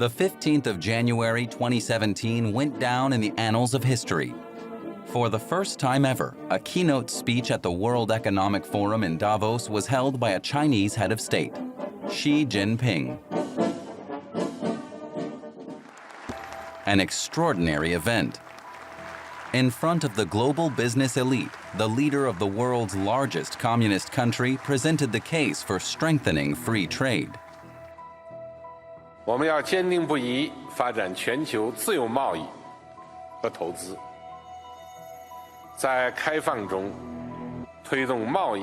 The 15th of January 2017 went down in the annals of history. For the first time ever, a keynote speech at the World Economic Forum in Davos was held by a Chinese head of state, Xi Jinping. An extraordinary event. In front of the global business elite, the leader of the world's largest communist country presented the case for strengthening free trade. 我们要坚定不移发展全球自由贸易和投资，在开放中推动贸易。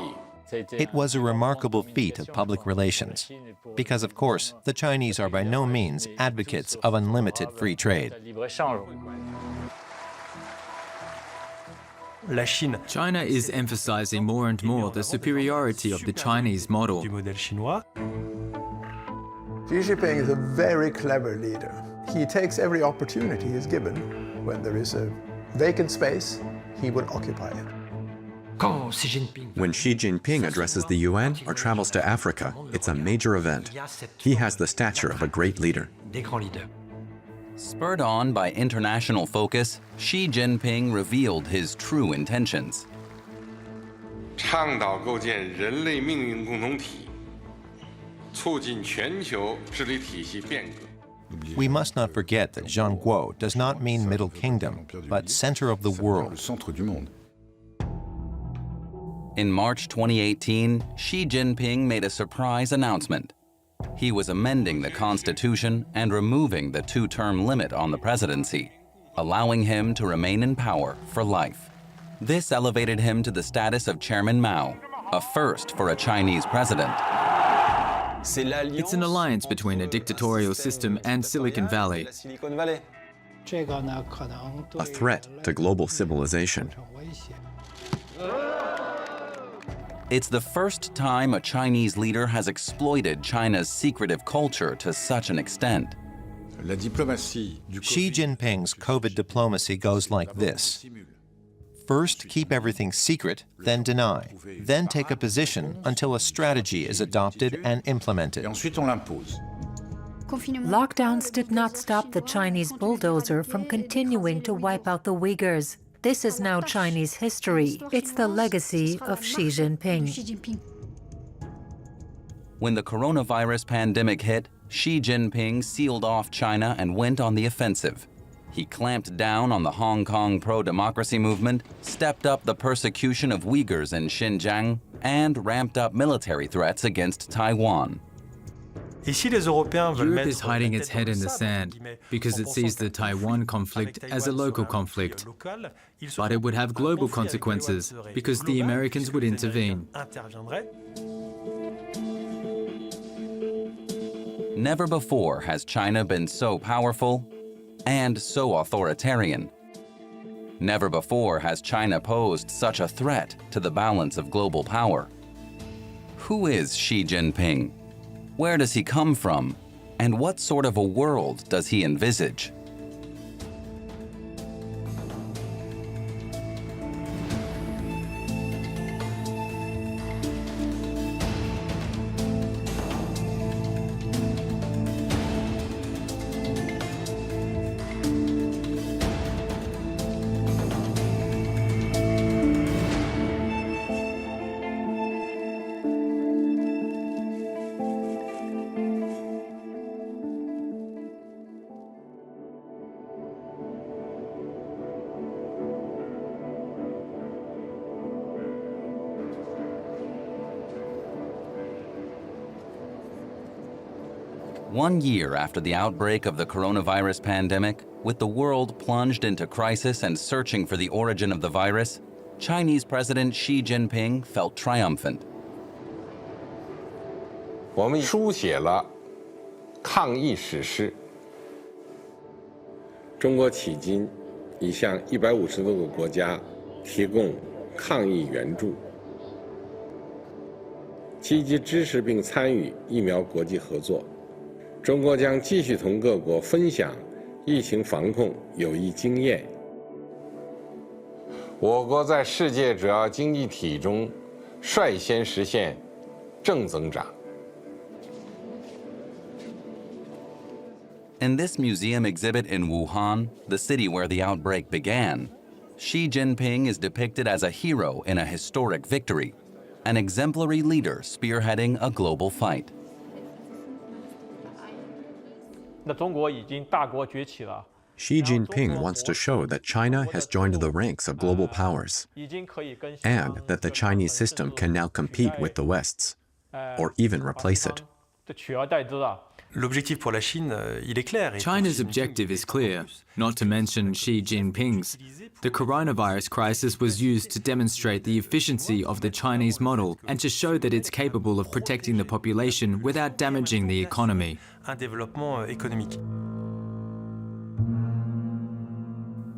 It was a remarkable feat of public relations, because of course, the Chinese are by no means advocates of unlimited free trade. China is emphasizing more and more the superiority of the Chinese model. Xi Jinping is a very clever leader. He takes every opportunity he is given. When there is a vacant space, he will occupy it. When Xi Jinping addresses the UN or travels to Africa, it's a major event. He has the stature of a great leader. Spurred on by international focus, Xi Jinping revealed his true intentions. 倡导构建人类命运共同体，促进全球治理体系变革。 We must not forget that Zhang Guo does not mean Middle Kingdom, but center of the world. In March 2018, Xi Jinping made a surprise announcement. He was amending the Constitution and removing the two-term limit on the presidency, allowing him to remain in power for life. This elevated him to the status of Chairman Mao, a first for a Chinese president. It's an alliance between a dictatorial system and Silicon Valley. A threat to global civilization. It's the first time a Chinese leader has exploited China's secretive culture to such an extent. Xi Jinping's COVID diplomacy goes like this. First, keep everything secret, then deny, then take a position until a strategy is adopted and implemented. Lockdowns did not stop the Chinese bulldozer from continuing to wipe out the Uyghurs. This is now Chinese history. It's the legacy of Xi Jinping. When the coronavirus pandemic hit, Xi Jinping sealed off China and went on the offensive. He clamped down on the Hong Kong pro-democracy movement, stepped up the persecution of Uyghurs in Xinjiang, and ramped up military threats against Taiwan. Europe is hiding its head in the sand because it sees the Taiwan conflict as a local conflict. But it would have global consequences because the Americans would intervene. Never before has China been so powerful and so authoritarian. Never before has China posed such a threat to the balance of global power. Who is Xi Jinping? Where does he come from? And what sort of a world does he envisage? One year after the outbreak of the coronavirus pandemic, with the world plunged into crisis and searching for the origin of the virus, Chinese President Xi Jinping felt triumphant. 我们书写了抗疫史诗。中国迄今已向150多个国家提供抗疫援助，积极支持并参与疫苗国际合作。中国将继续同各国分享疫情防控有益经验。我国在世界主要经济体中率先实现正增长。In this museum exhibit in Wuhan, the city where the outbreak began, Xi Jinping is depicted as a hero in a historic victory, an exemplary leader spearheading a global fight. Xi Jinping wants to show that China has joined the ranks of global powers and that the Chinese system can now compete with the West's, or even replace it. China's objective is clear, not to mention Xi Jinping's. The coronavirus crisis was used to demonstrate the efficiency of the Chinese model and to show that it's capable of protecting the population without damaging the economy.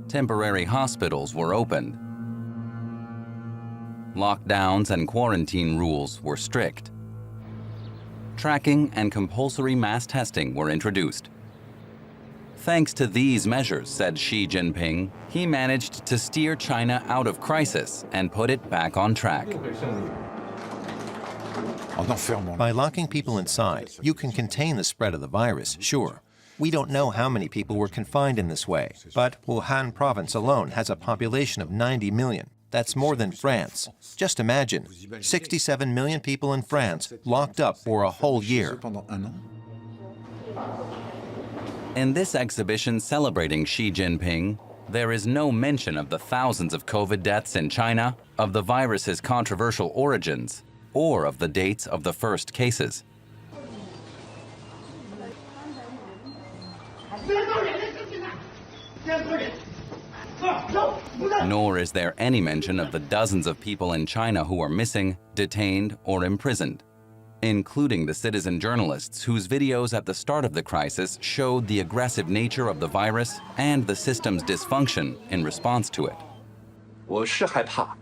Temporary hospitals were opened. Lockdowns and quarantine rules were strict. Tracking and compulsory mass testing were introduced. Thanks to these measures, said Xi Jinping, he managed to steer China out of crisis and put it back on track. By locking people inside, you can contain the spread of the virus, sure. We don't know how many people were confined in this way, but Wuhan province alone has a population of 90 million. That's more than France. Just imagine, 67 million people in France locked up for a whole year. In this exhibition celebrating Xi Jinping, there is no mention of the thousands of COVID deaths in China, of the virus's controversial origins, or of the dates of the first cases. Nor is there any mention of the dozens of people in China who are missing, detained, or imprisoned, including the citizen journalists whose videos at the start of the crisis showed the aggressive nature of the virus and the system's dysfunction in response to it. 我是害怕，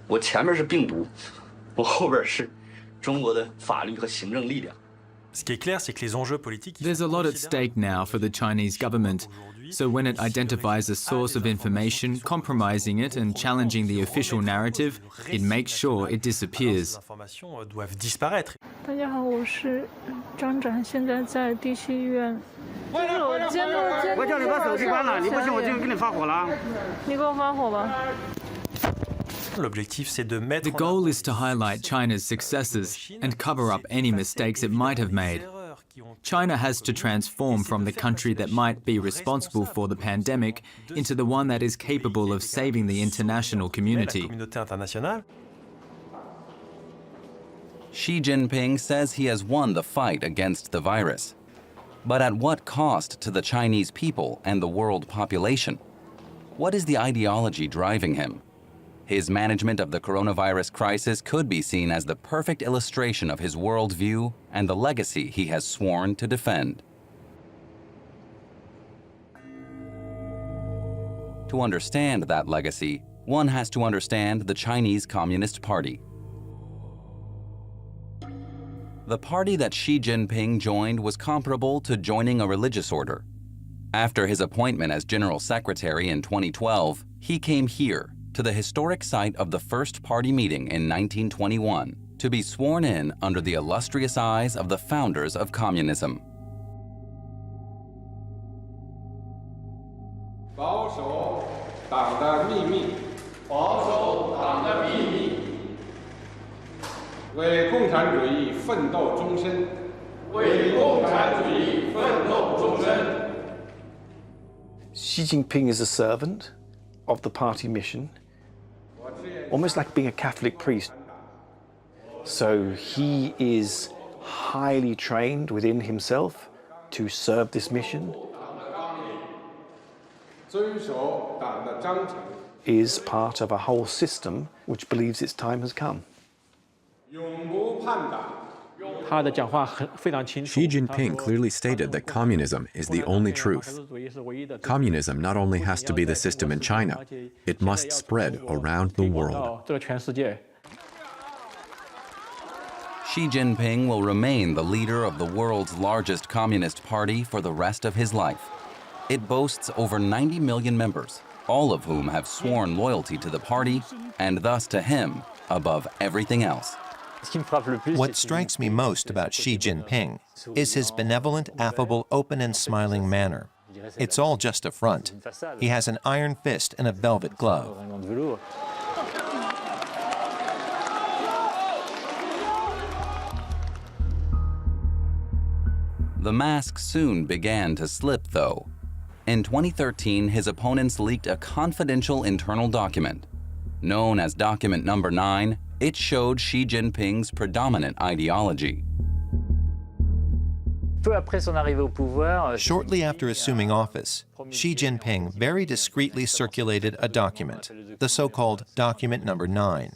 我前面是病毒，我后边是中国的法律和行政力量。 There's a lot at stake now for the Chinese government. So when it identifies a source of information, compromising it and challenging the official narrative, it makes sure it disappears. 大家好，我是张展，现在在地区医院。我叫你把手机关了，你不信我就给你发火了。你给我发火吧。 The goal is to highlight China's successes and cover up any mistakes it might have made. China has to transform from the country that might be responsible for the pandemic into the one that is capable of saving the international community. Xi Jinping says he has won the fight against the virus. But at what cost to the Chinese people and the world population? What is the ideology driving him? His management of the coronavirus crisis could be seen as the perfect illustration of his worldview and the legacy he has sworn to defend. To understand that legacy, one has to understand the Chinese Communist Party. The party that Xi Jinping joined was comparable to joining a religious order. After his appointment as General Secretary in 2012, he came here, to the historic site of the first party meeting in 1921, to be sworn in under the illustrious eyes of the founders of communism. 保守党的秘密，保守党的秘密，为共产主义奋斗终身，为共产主义奋斗终身。 Xi Jinping is a servant of the party mission, almost like being a Catholic priest. So he is highly trained within himself to serve this mission. Is part of a whole system which believes its time has come. Xi Jinping clearly stated that communism is the only truth. Communism not only has to be the system in China, it must spread around the world. Xi Jinping will remain the leader of the world's largest communist party for the rest of his life. It boasts over 90 million members, all of whom have sworn loyalty to the party and thus to him above everything else. What strikes me most about Xi Jinping is his benevolent, affable, open and smiling manner. It's all just a front. He has an iron fist and a velvet glove. The mask soon began to slip, though. In 2013, his opponents leaked a confidential internal document. Known as Document Number 9, it showed Xi Jinping's predominant ideology. Shortly after assuming office, Xi Jinping very discreetly circulated a document, the so-called Document Number 9.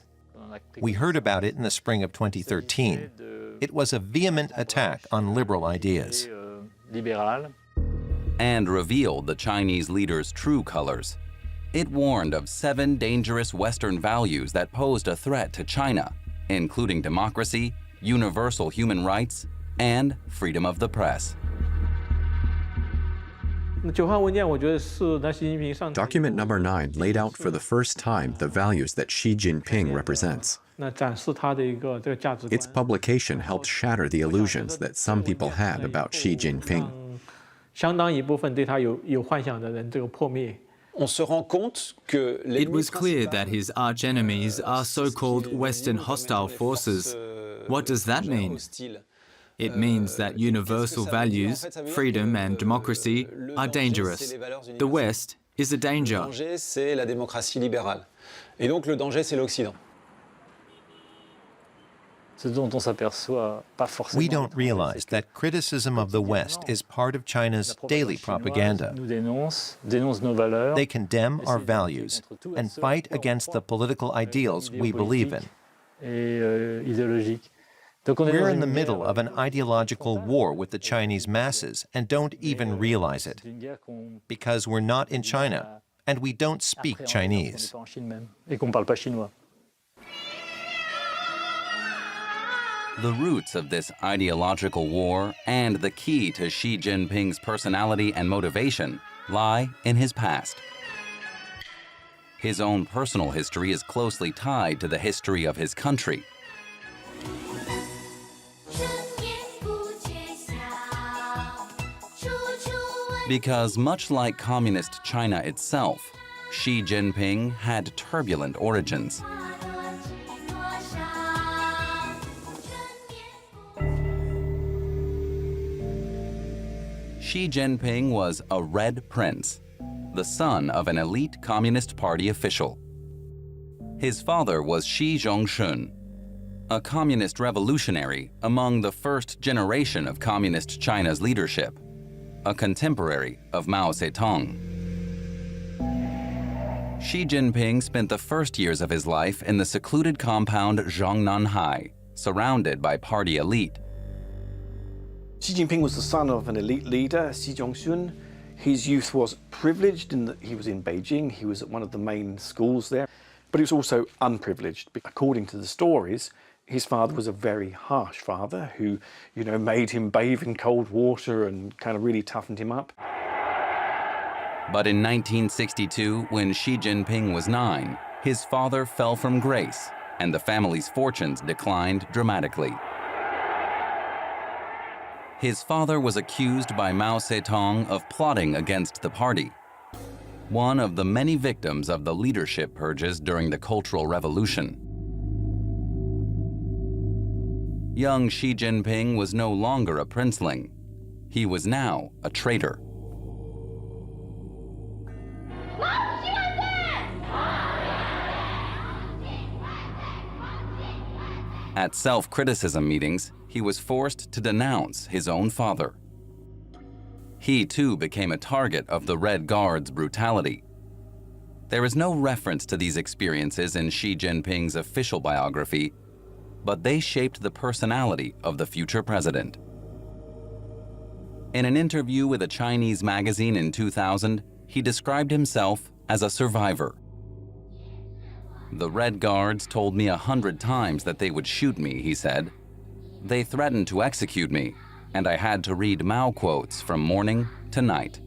We heard about it in the spring of 2013. It was a vehement attack on liberal ideas. And revealed the Chinese leader's true colors. It warned of 7 dangerous Western values that posed a threat to China, including democracy, universal human rights, and freedom of the press. Document number 9 laid out for the first time the values that Xi Jinping represents. Its publication helped shatter the illusions that some people had about Xi Jinping. It was clear that his arch-enemies are so-called Western hostile forces. What does that mean? It means that universal values, freedom and democracy, are dangerous. The West is a danger. We don't realize that criticism of the West is part of China's daily propaganda. They condemn our values and fight against the political ideals we believe in. We're in the middle of an ideological war with the Chinese masses and don't even realize it, because we're not in China and we don't speak Chinese. The roots of this ideological war and the key to Xi Jinping's personality and motivation lie in his past. His own personal history is closely tied to the history of his country. Because much like communist China itself, Xi Jinping had turbulent origins. Xi Jinping was a Red Prince, the son of an elite Communist Party official. His father was Shi Zhongshun, a communist revolutionary among the first generation of Communist China's leadership, a contemporary of Mao Zedong. Xi Jinping spent the first years of his life in the secluded compound Zhongnanhai, surrounded by party elite. Xi Jinping was the son of an elite leader, Xi Zhongshun. His youth was privileged in that he was in Beijing, he was at one of the main schools there, but he was also unprivileged. According to the stories, his father was a very harsh father who, made him bathe in cold water and kind of really toughened him up. But in 1962, when Xi Jinping was 9, his father fell from grace and the family's fortunes declined dramatically. His father was accused by Mao Zedong of plotting against the party, one of the many victims of the leadership purges during the Cultural Revolution. Young Xi Jinping was no longer a princeling. He was now a traitor. At self-criticism meetings, he was forced to denounce his own father. He too became a target of the Red Guard's brutality. There is no reference to these experiences in Xi Jinping's official biography, but they shaped the personality of the future president. In an interview with a Chinese magazine in 2000, he described himself as a survivor. The Red Guards told me 100 times that they would shoot me, he said. They threatened to execute me, and I had to read Mao quotes from morning to night.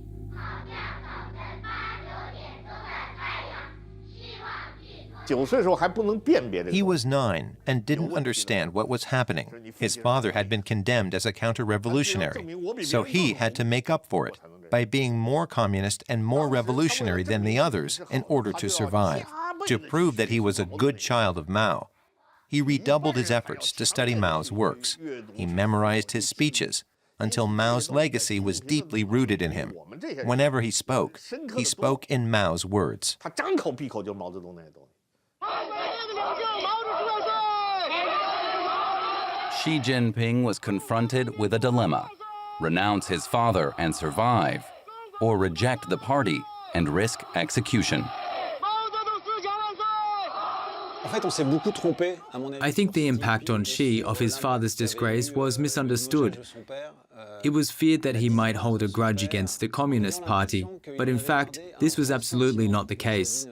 He was 9 and didn't understand what was happening. His father had been condemned as a counter-revolutionary, so he had to make up for it by being more communist and more revolutionary than the others in order to survive. To prove that he was a good child of Mao, he redoubled his efforts to study Mao's works. He memorized his speeches until Mao's legacy was deeply rooted in him. Whenever he spoke in Mao's words. Xi Jinping was confronted with a dilemma: renounce his father and survive, or reject the party and risk execution. I think the impact on Xi of his father's disgrace was misunderstood. It was feared that he might hold a grudge against the Communist Party, but in fact, this was absolutely not the case.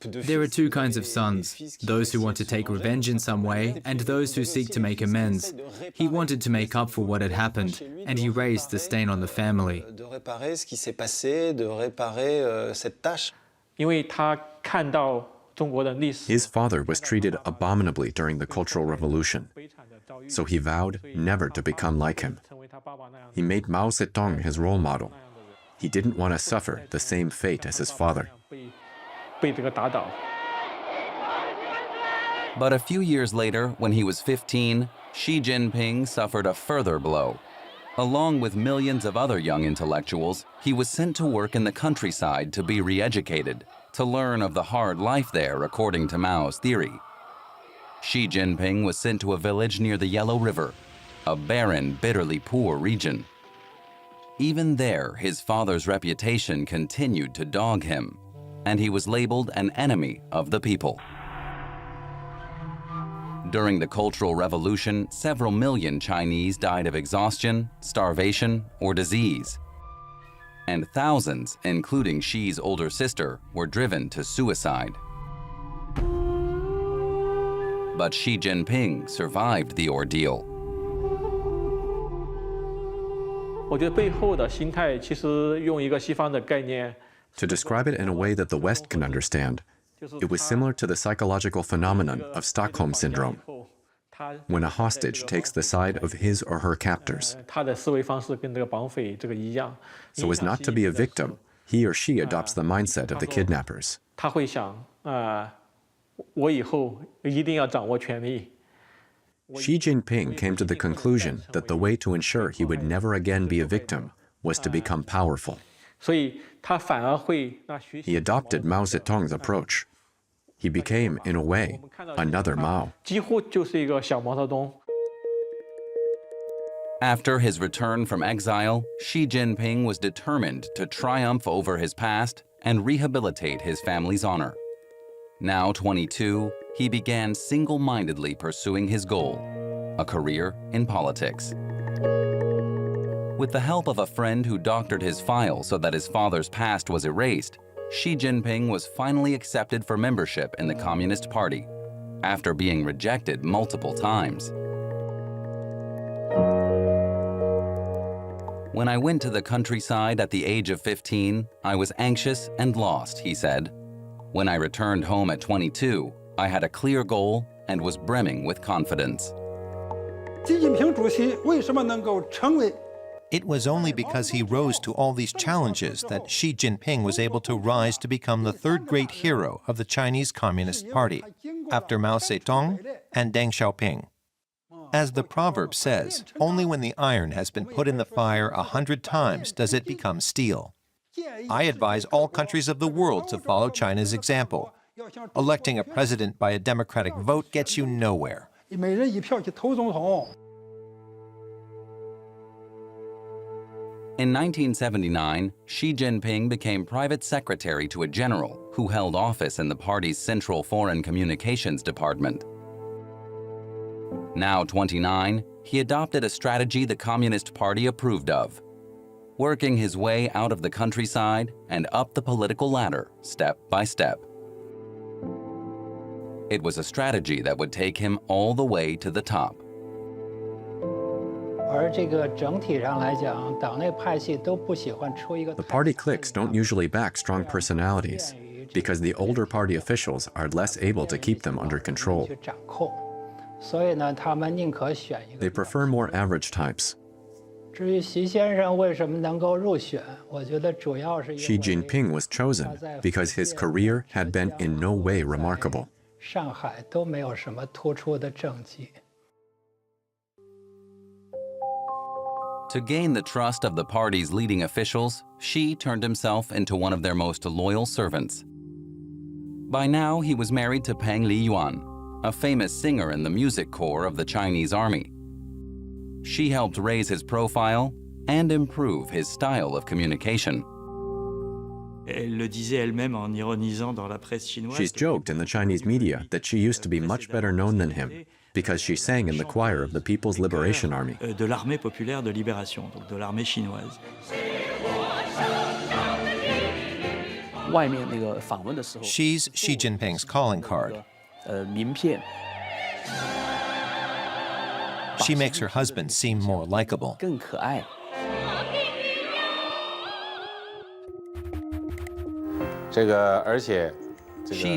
There are two kinds of sons, those who want to take revenge in some way, and those who seek to make amends. He wanted to make up for what had happened, and he raised the stain on the family. His father was treated abominably during the Cultural Revolution, so he vowed never to become like him. He made Mao Zedong his role model. He didn't want to suffer the same fate as his father. But a few years later, when he was 15, Xi Jinping suffered a further blow. Along with millions of other young intellectuals, he was sent to work in the countryside to be re-educated, to learn of the hard life there according to Mao's theory. Xi Jinping was sent to a village near the Yellow River, a barren, bitterly poor region. Even there, his father's reputation continued to dog him, and he was labeled an enemy of the people. During the Cultural Revolution, several million Chinese died of exhaustion, starvation, or disease. And thousands, including Xi's older sister, were driven to suicide. But Xi Jinping survived the ordeal. To describe it in a way that the West can understand, it was similar to the psychological phenomenon of Stockholm Syndrome, when a hostage takes the side of his or her captors. So as not to be a victim, he or she adopts the mindset of the kidnappers. Xi Jinping came to the conclusion that the way to ensure he would never again be a victim was to become powerful. He adopted Mao Zedong's approach. He became, in a way, another Mao. After his return from exile, Xi Jinping was determined to triumph over his past and rehabilitate his family's honor. Now 22, he began single-mindedly pursuing his goal, a career in politics. With the help of a friend who doctored his file so that his father's past was erased, Xi Jinping was finally accepted for membership in the Communist Party, after being rejected multiple times. When I went to the countryside at the age of 15, I was anxious and lost, he said. When I returned home at 22, I had a clear goal and was brimming with confidence. It was only because he rose to all these challenges that Xi Jinping was able to rise to become the third great hero of the Chinese Communist Party, after Mao Zedong and Deng Xiaoping. As the proverb says, only when the iron has been put in the fire 100 times does it become steel. I advise all countries of the world to follow China's example. Electing a president by a democratic vote gets you nowhere. In 1979, Xi Jinping became private secretary to a general who held office in the party's Central Foreign Communications Department. Now 29, he adopted a strategy the Communist Party approved of, working his way out of the countryside and up the political ladder step by step. It was a strategy that would take him all the way to the top. The party cliques don't usually back strong personalities because the older party officials are less able to keep them under control. They prefer more average types. Xi Jinping was chosen because his career had been in no way remarkable. To gain the trust of the party's leading officials, Xi turned himself into one of their most loyal servants. By now, he was married to Peng Liyuan, a famous singer in the music corps of the Chinese army. She helped raise his profile and improve his style of communication. She's joked in the Chinese media that she used to be much better known than him because she sang in the choir of the People's Liberation Army. She's Xi Jinping's calling card. She makes her husband seem more likable. Xi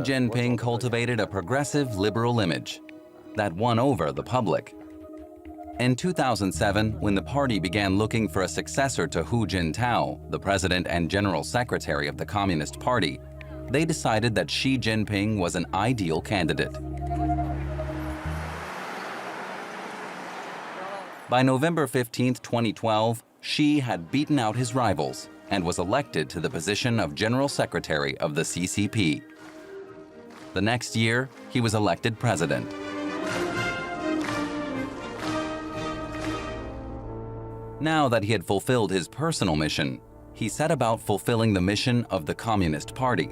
Jinping cultivated a progressive liberal image that won over the public. In 2007, when the party began looking for a successor to Hu Jintao, the president and general secretary of the Communist Party, they decided that Xi Jinping was an ideal candidate. By November 15, 2012, Xi had beaten out his rivals and was elected to the position of General Secretary of the CCP. The next year, he was elected president. Now that he had fulfilled his personal mission, he set about fulfilling the mission of the Communist Party.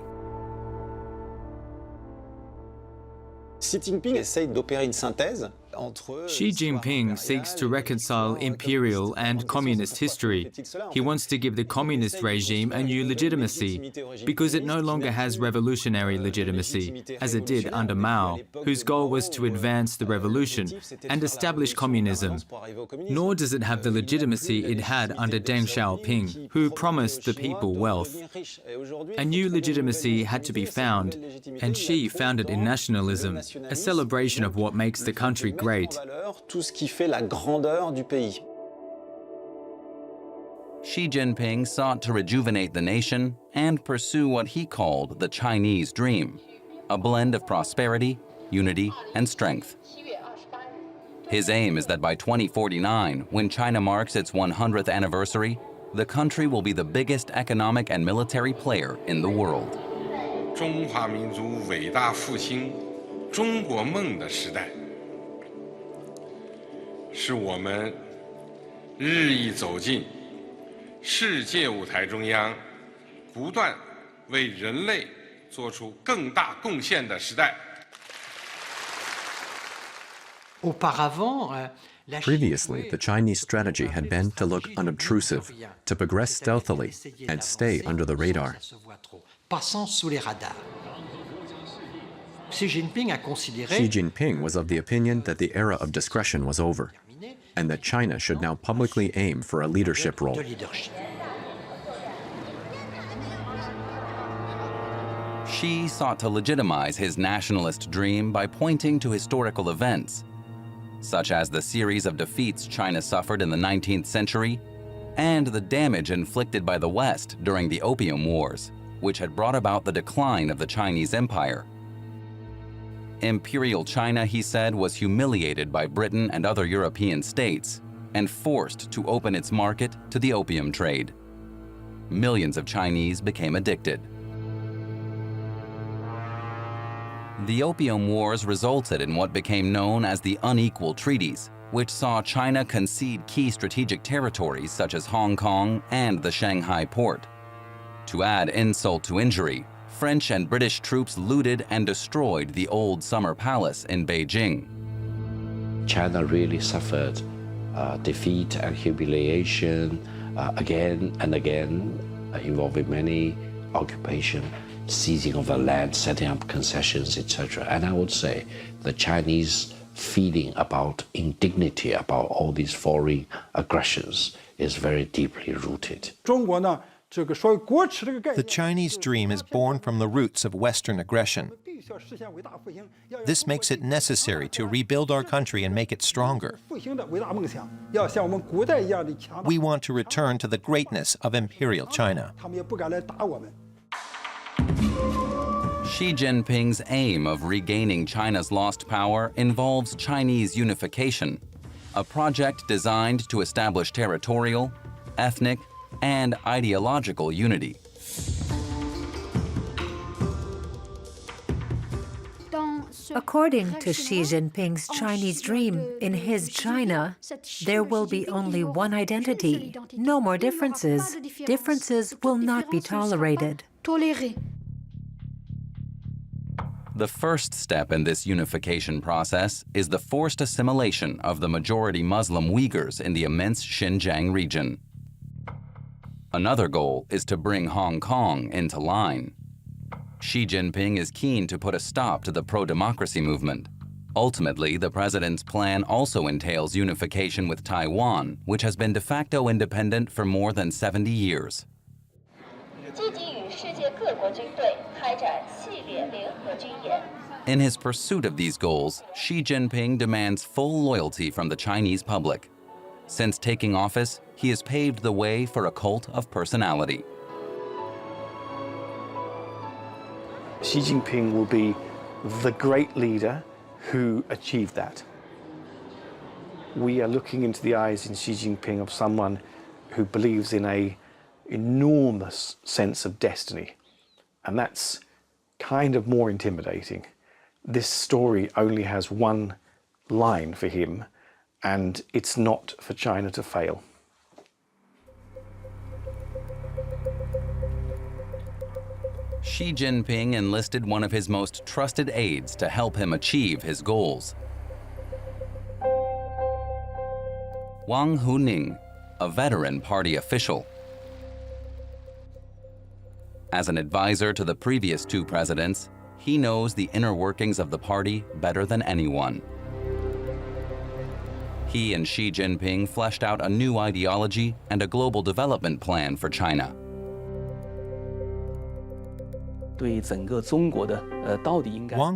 Xi Jinping essaye d'opérer une synthèse. Xi Jinping seeks to reconcile imperial and communist history. He wants to give the communist regime a new legitimacy because it no longer has revolutionary legitimacy, as it did under Mao, whose goal was to advance the revolution and establish communism. Nor does it have the legitimacy it had under Deng Xiaoping, who promised the people wealth. A new legitimacy had to be found, and Xi found it in nationalism, a celebration of what makes the country great. Tout ce qui fait la grandeur du pays. Xi Jinping sought to rejuvenate the nation and pursue what he called the Chinese dream, a blend of prosperity, unity, and strength. His aim is that by 2049, when China marks its 100th anniversary, the country will be the biggest economic and military player in the world. 中华民族伟大复兴中国梦的时代 是我们日益走进世界舞台中央，不断为人类做出更大贡献的时代。 Previously, the Chinese strategy had been to look unobtrusive, to progress stealthily, and stay under the radar. Xi Jinping was of the opinion that the era of discretion was over, and that China should now publicly aim for a leadership role. Xi sought to legitimize his nationalist dream by pointing to historical events, such as the series of defeats China suffered in the 19th century and the damage inflicted by the West during the Opium Wars, which had brought about the decline of the Chinese Empire. Imperial China, he said, was humiliated by Britain and other European states and forced to open its market to the opium trade. Millions of Chinese became addicted. The Opium Wars resulted in what became known as the Unequal Treaties, which saw China concede key strategic territories such as Hong Kong and the Shanghai port. To add insult to injury, French and British troops looted and destroyed the old Summer Palace in Beijing. China really suffered defeat and humiliation again and again, involving many occupation, seizing of the land, setting up concessions, etc. And I would say the Chinese feeling about indignity about all these foreign aggressions is very deeply rooted. The Chinese dream is born from the roots of Western aggression. This makes it necessary to rebuild our country and make it stronger. We want to return to the greatness of Imperial China. Xi Jinping's aim of regaining China's lost power involves Chinese unification, a project designed to establish territorial, ethnic, and ideological unity. According to Xi Jinping's Chinese dream, in his China, there will be only one identity, no more differences. Differences will not be tolerated. The first step in this unification process is the forced assimilation of the majority Muslim Uyghurs in the immense Xinjiang region. Another goal is to bring Hong Kong into line. Xi Jinping is keen to put a stop to the pro-democracy movement. Ultimately, the president's plan also entails unification with Taiwan, which has been de facto independent for more than 70 years. In his pursuit of these goals, Xi Jinping demands full loyalty from the Chinese public. Since taking office, he has paved the way for a cult of personality. Xi Jinping will be the great leader who achieved that. We are looking into the eyes in Xi Jinping of someone who believes in an enormous sense of destiny. And that's kind of more intimidating. This story only has one line for him, and it's not for China to fail. Xi Jinping enlisted one of his most trusted aides to help him achieve his goals. Wang Huning, a veteran party official. As an advisor to the previous two presidents, he knows the inner workings of the party better than anyone. He and Xi Jinping fleshed out a new ideology and a global development plan for China. Wang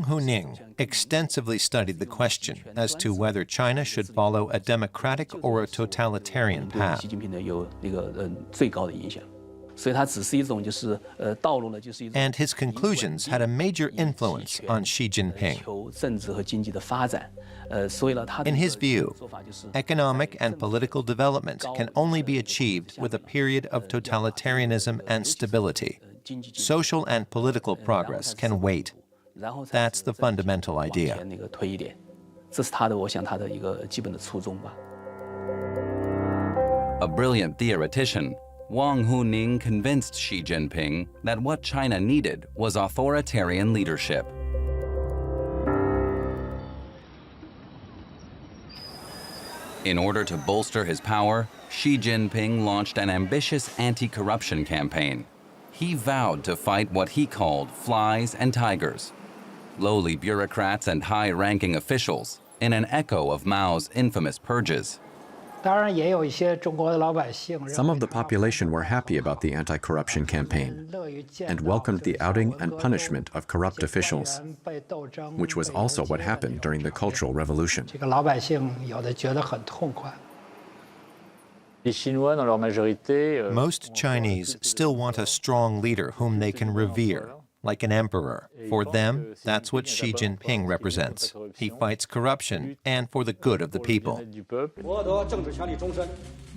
Huning extensively studied the question as to whether China should follow a democratic or a totalitarian path. And his conclusions had a major influence on Xi Jinping. In his view, economic and political development can only be achieved with a period of totalitarianism and stability. Social and political progress can wait. That's the fundamental idea. A brilliant theoretician, Wang Huning convinced Xi Jinping that what China needed was authoritarian leadership. In order to bolster his power, Xi Jinping launched an ambitious anti-corruption campaign. He vowed to fight what he called flies and tigers, lowly bureaucrats and high-ranking officials, in an echo of Mao's infamous purges. Some of the population were happy about the anti-corruption campaign and welcomed the outing and punishment of corrupt officials, which was also what happened during the Cultural Revolution. Most Chinese still want a strong leader whom they can revere, like an emperor. For them, that's what Xi Jinping represents. He fights corruption and for the good of the people.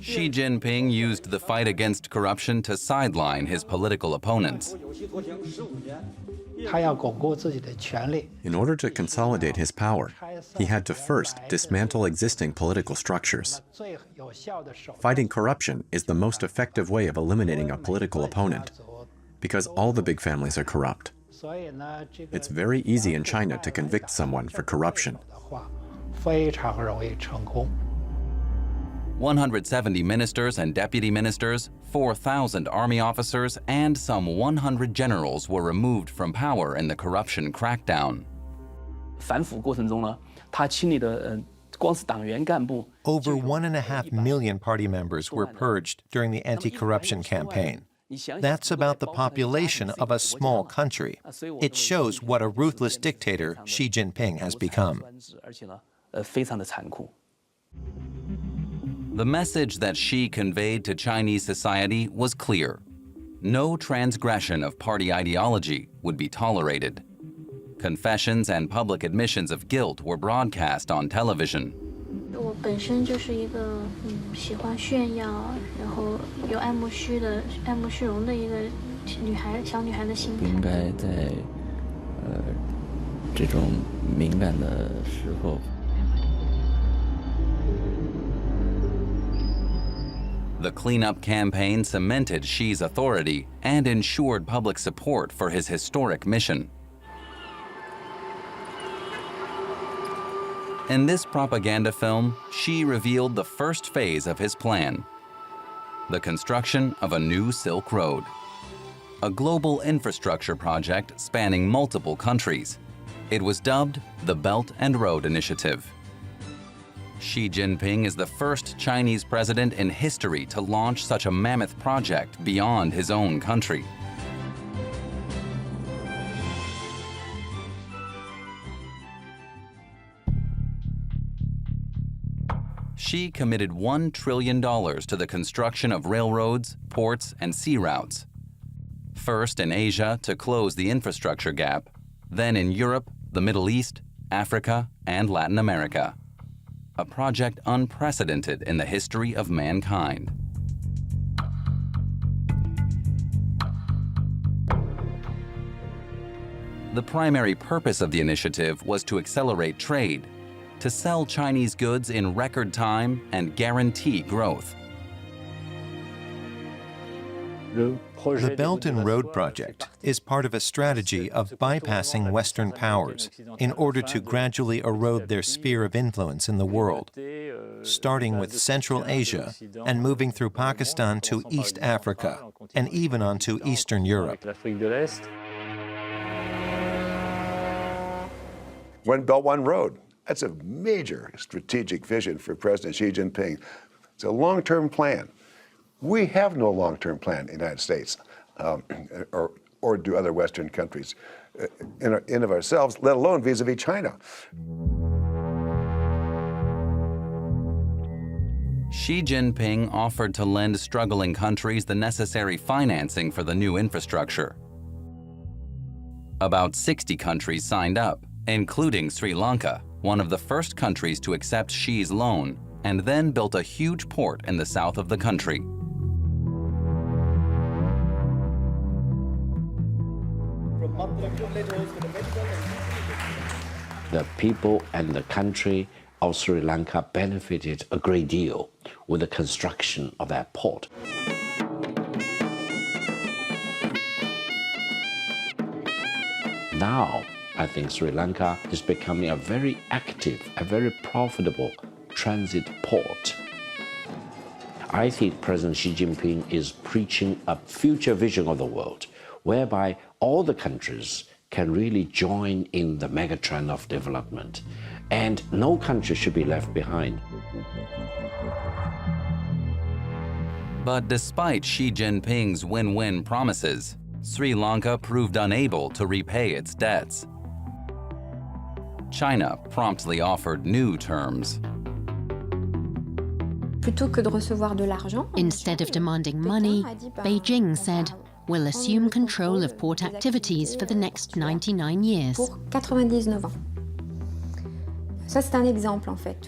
Xi Jinping used the fight against corruption to sideline his political opponents. In order to consolidate his power, he had to first dismantle existing political structures. Fighting corruption is the most effective way of eliminating a political opponent, because all the big families are corrupt. It's very easy in China to convict someone for corruption. 170 ministers and deputy ministers, 4,000 army officers, and some 100 generals were removed from power in the corruption crackdown. 反腐过程中呢，他清理的光是党员干部。 Over 1.5 million party members were purged during the anti-corruption campaign. That's about the population of a small country. It shows what a ruthless dictator Xi Jinping has become. The message that Xi conveyed to Chinese society was clear. No transgression of party ideology would be tolerated. Confessions and public admissions of guilt were broadcast on television. 我本身就是一个喜欢炫耀，然后有爱慕虚荣的一个小女孩的心态。应该在这种敏感的时候。 The cleanup campaign cemented Xi's authority and ensured public support for his historic mission. In this propaganda film, Xi revealed the first phase of his plan: the construction of a new Silk Road, a global infrastructure project spanning multiple countries. It was dubbed the Belt and Road Initiative. Xi Jinping is the first Chinese president in history to launch such a mammoth project beyond his own country. Xi committed $1 trillion to the construction of railroads, ports, and sea routes. First in Asia to close the infrastructure gap, then in Europe, the Middle East, Africa, and Latin America. A project unprecedented in the history of mankind. The primary purpose of the initiative was to accelerate trade, to sell Chinese goods in record time and guarantee growth. The Belt and Road Project is part of a strategy of bypassing Western powers in order to gradually erode their sphere of influence in the world, starting with Central Asia and moving through Pakistan to East Africa and even onto Eastern Europe. One Belt, One Road. That's a major strategic vision for President Xi Jinping. It's a long-term plan. We have no long-term plan in the United States or do other Western countries in and of ourselves, let alone vis-a-vis China. Xi Jinping offered to lend struggling countries the necessary financing for the new infrastructure. About 60 countries signed up, including Sri Lanka, one of the first countries to accept Xi's loan, and then built a huge port in the south of the country. The people and the country of Sri Lanka benefited a great deal with the construction of that port. Now, I think Sri Lanka is becoming a very active, a very profitable transit port. I think President Xi Jinping is preaching a future vision of the world, whereby all the countries can really join in the megatrend of development, and no country should be left behind. But despite Xi Jinping's win-win promises, Sri Lanka proved unable to repay its debts. China promptly offered new terms. Instead of demanding money, Beijing said, "We'll assume control of port activities for the next 99 years."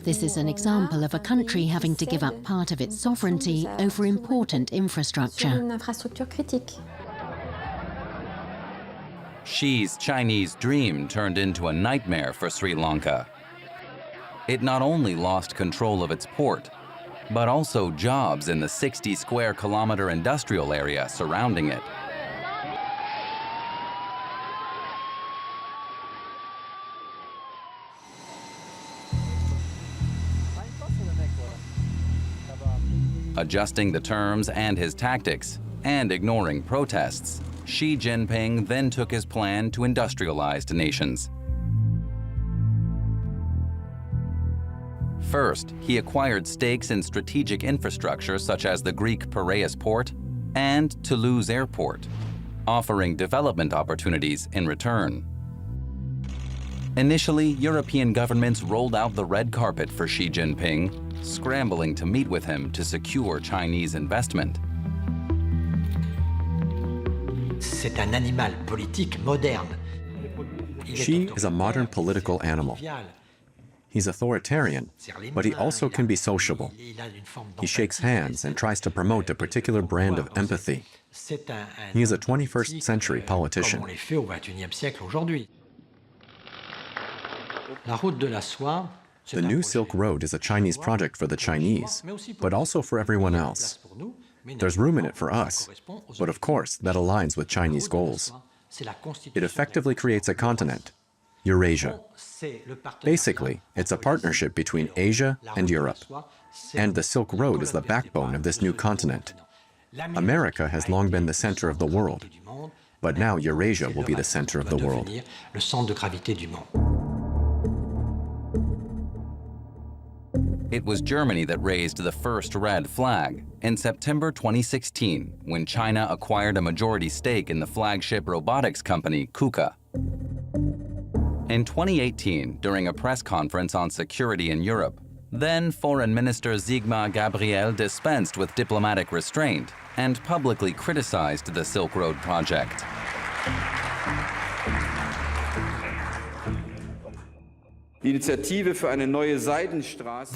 This is an example of a country having to give up part of its sovereignty over important infrastructure. Xi's Chinese dream turned into a nightmare for Sri Lanka. It not only lost control of its port, but also jobs in the 60-square-kilometer industrial area surrounding it. Adjusting the terms and his tactics, and ignoring protests, Xi Jinping then took his plan to industrialize nations. First, he acquired stakes in strategic infrastructure such as the Greek Piraeus port and Toulouse Airport, offering development opportunities in return. Initially, European governments rolled out the red carpet for Xi Jinping, scrambling to meet with him to secure Chinese investment. C'est un animal politique moderne. Xi is a modern political animal. He's authoritarian, but he also can be sociable. He shakes hands and tries to promote a particular brand of empathy. He is a 21st century politician. The new Silk Road is a Chinese project for the Chinese, but also for everyone else. There's room in it for us, but of course that aligns with Chinese goals. It effectively creates a continent, Eurasia. Basically, it's a partnership between Asia and Europe, and the Silk Road is the backbone of this new continent. America has long been the center of the world, but now Eurasia will be the center of the world. It was Germany that raised the first red flag in September 2016 when China acquired a majority stake in the flagship robotics company KUKA. In 2018, during a press conference on security in Europe, then Foreign Minister Sigmar Gabriel dispensed with diplomatic restraint and publicly criticized the Silk Road project. The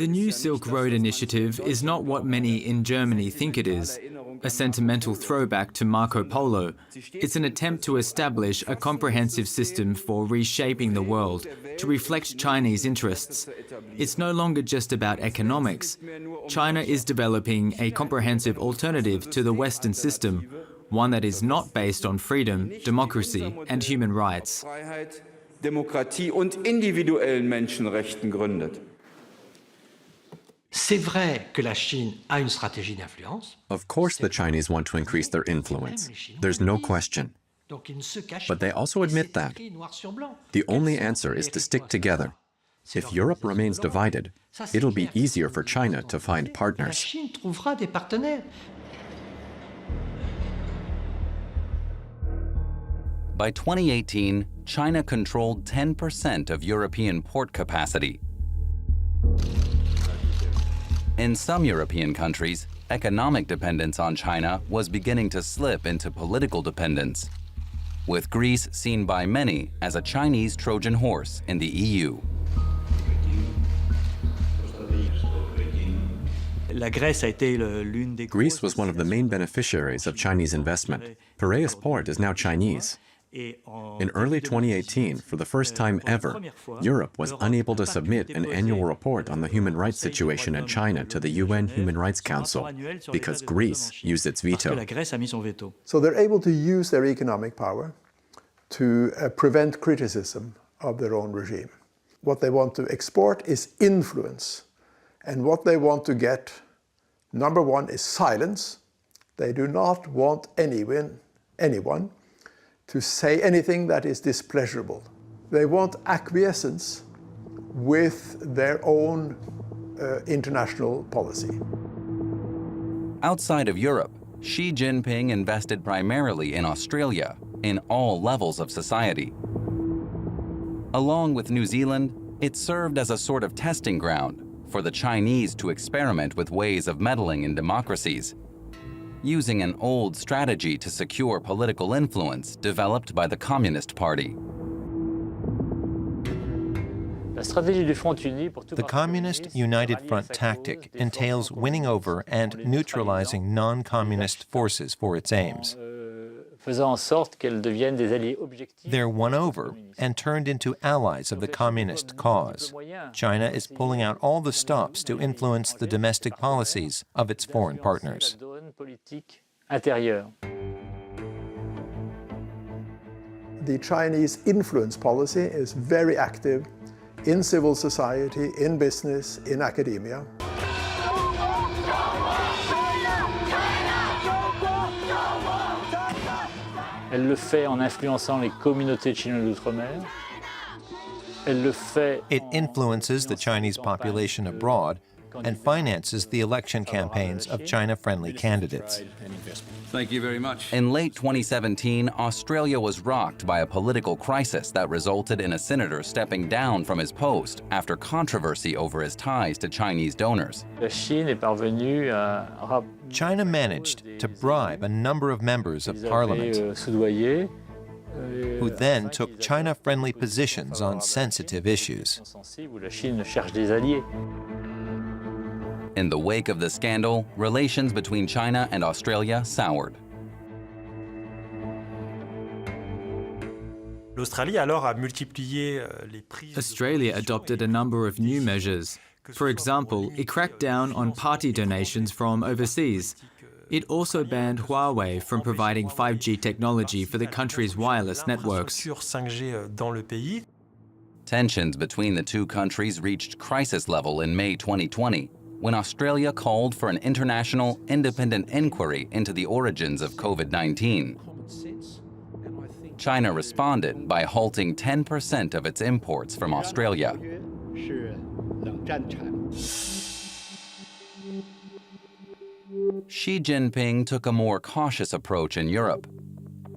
new Silk Road initiative is not what many in Germany think it is, a sentimental throwback to Marco Polo. It's an attempt to establish a comprehensive system for reshaping the world to reflect Chinese interests. It's no longer just about economics. China is developing a comprehensive alternative to the Western system, one that is not based on freedom, democracy, and human rights. Demokratie und individuellen Menschenrechten gründet. Of course the Chinese want to increase their influence. There's no question. But they also admit that. The only answer is to stick together. If Europe remains divided, it'll be easier for China to find partners. By 2018, China controlled 10% of European port capacity. In some European countries, economic dependence on China was beginning to slip into political dependence, with Greece seen by many as a Chinese Trojan horse in the EU. Greece was one of the main beneficiaries of Chinese investment. Piraeus port is now Chinese. In early 2018, for the first time ever, Europe was unable to submit an annual report on the human rights situation in China to the UN Human Rights Council because Greece used its veto. So they're able to use their economic power to prevent criticism of their own regime. What they want to export is influence. And what they want to get, number one, is silence. They do not want anyone to say anything that is displeasurable. They want acquiescence with their own international policy. Outside of Europe, Xi Jinping invested primarily in Australia, in all levels of society. Along with New Zealand, it served as a sort of testing ground for the Chinese to experiment with ways of meddling in democracies, using an old strategy to secure political influence developed by the Communist Party. The Communist United Front tactic entails winning over and neutralizing non-communist forces for its aims. They're won over and turned into allies of the communist cause. China is pulling out all the stops to influence the domestic policies of its foreign partners. The Chinese influence policy is very active in civil society, in business, in academia. Elle le fait en influençant les communautés chinoises d'outre-mer. It influences the Chinese population abroad and finances the election campaigns of China-friendly candidates. Thank you very much. In late 2017, Australia was rocked by a political crisis that resulted in a senator stepping down from his post after controversy over his ties to Chinese donors. China managed to bribe a number of members of parliament, who then took China-friendly positions on sensitive issues. In the wake of the scandal, relations between China and Australia soured. Australia adopted a number of new measures. For example, it cracked down on party donations from overseas. It also banned Huawei from providing 5G technology for the country's wireless networks. Tensions between the two countries reached crisis level in May 2020, when Australia called for an international, independent inquiry into the origins of COVID-19. China responded by halting 10% of its imports from Australia. Xi Jinping took a more cautious approach in Europe.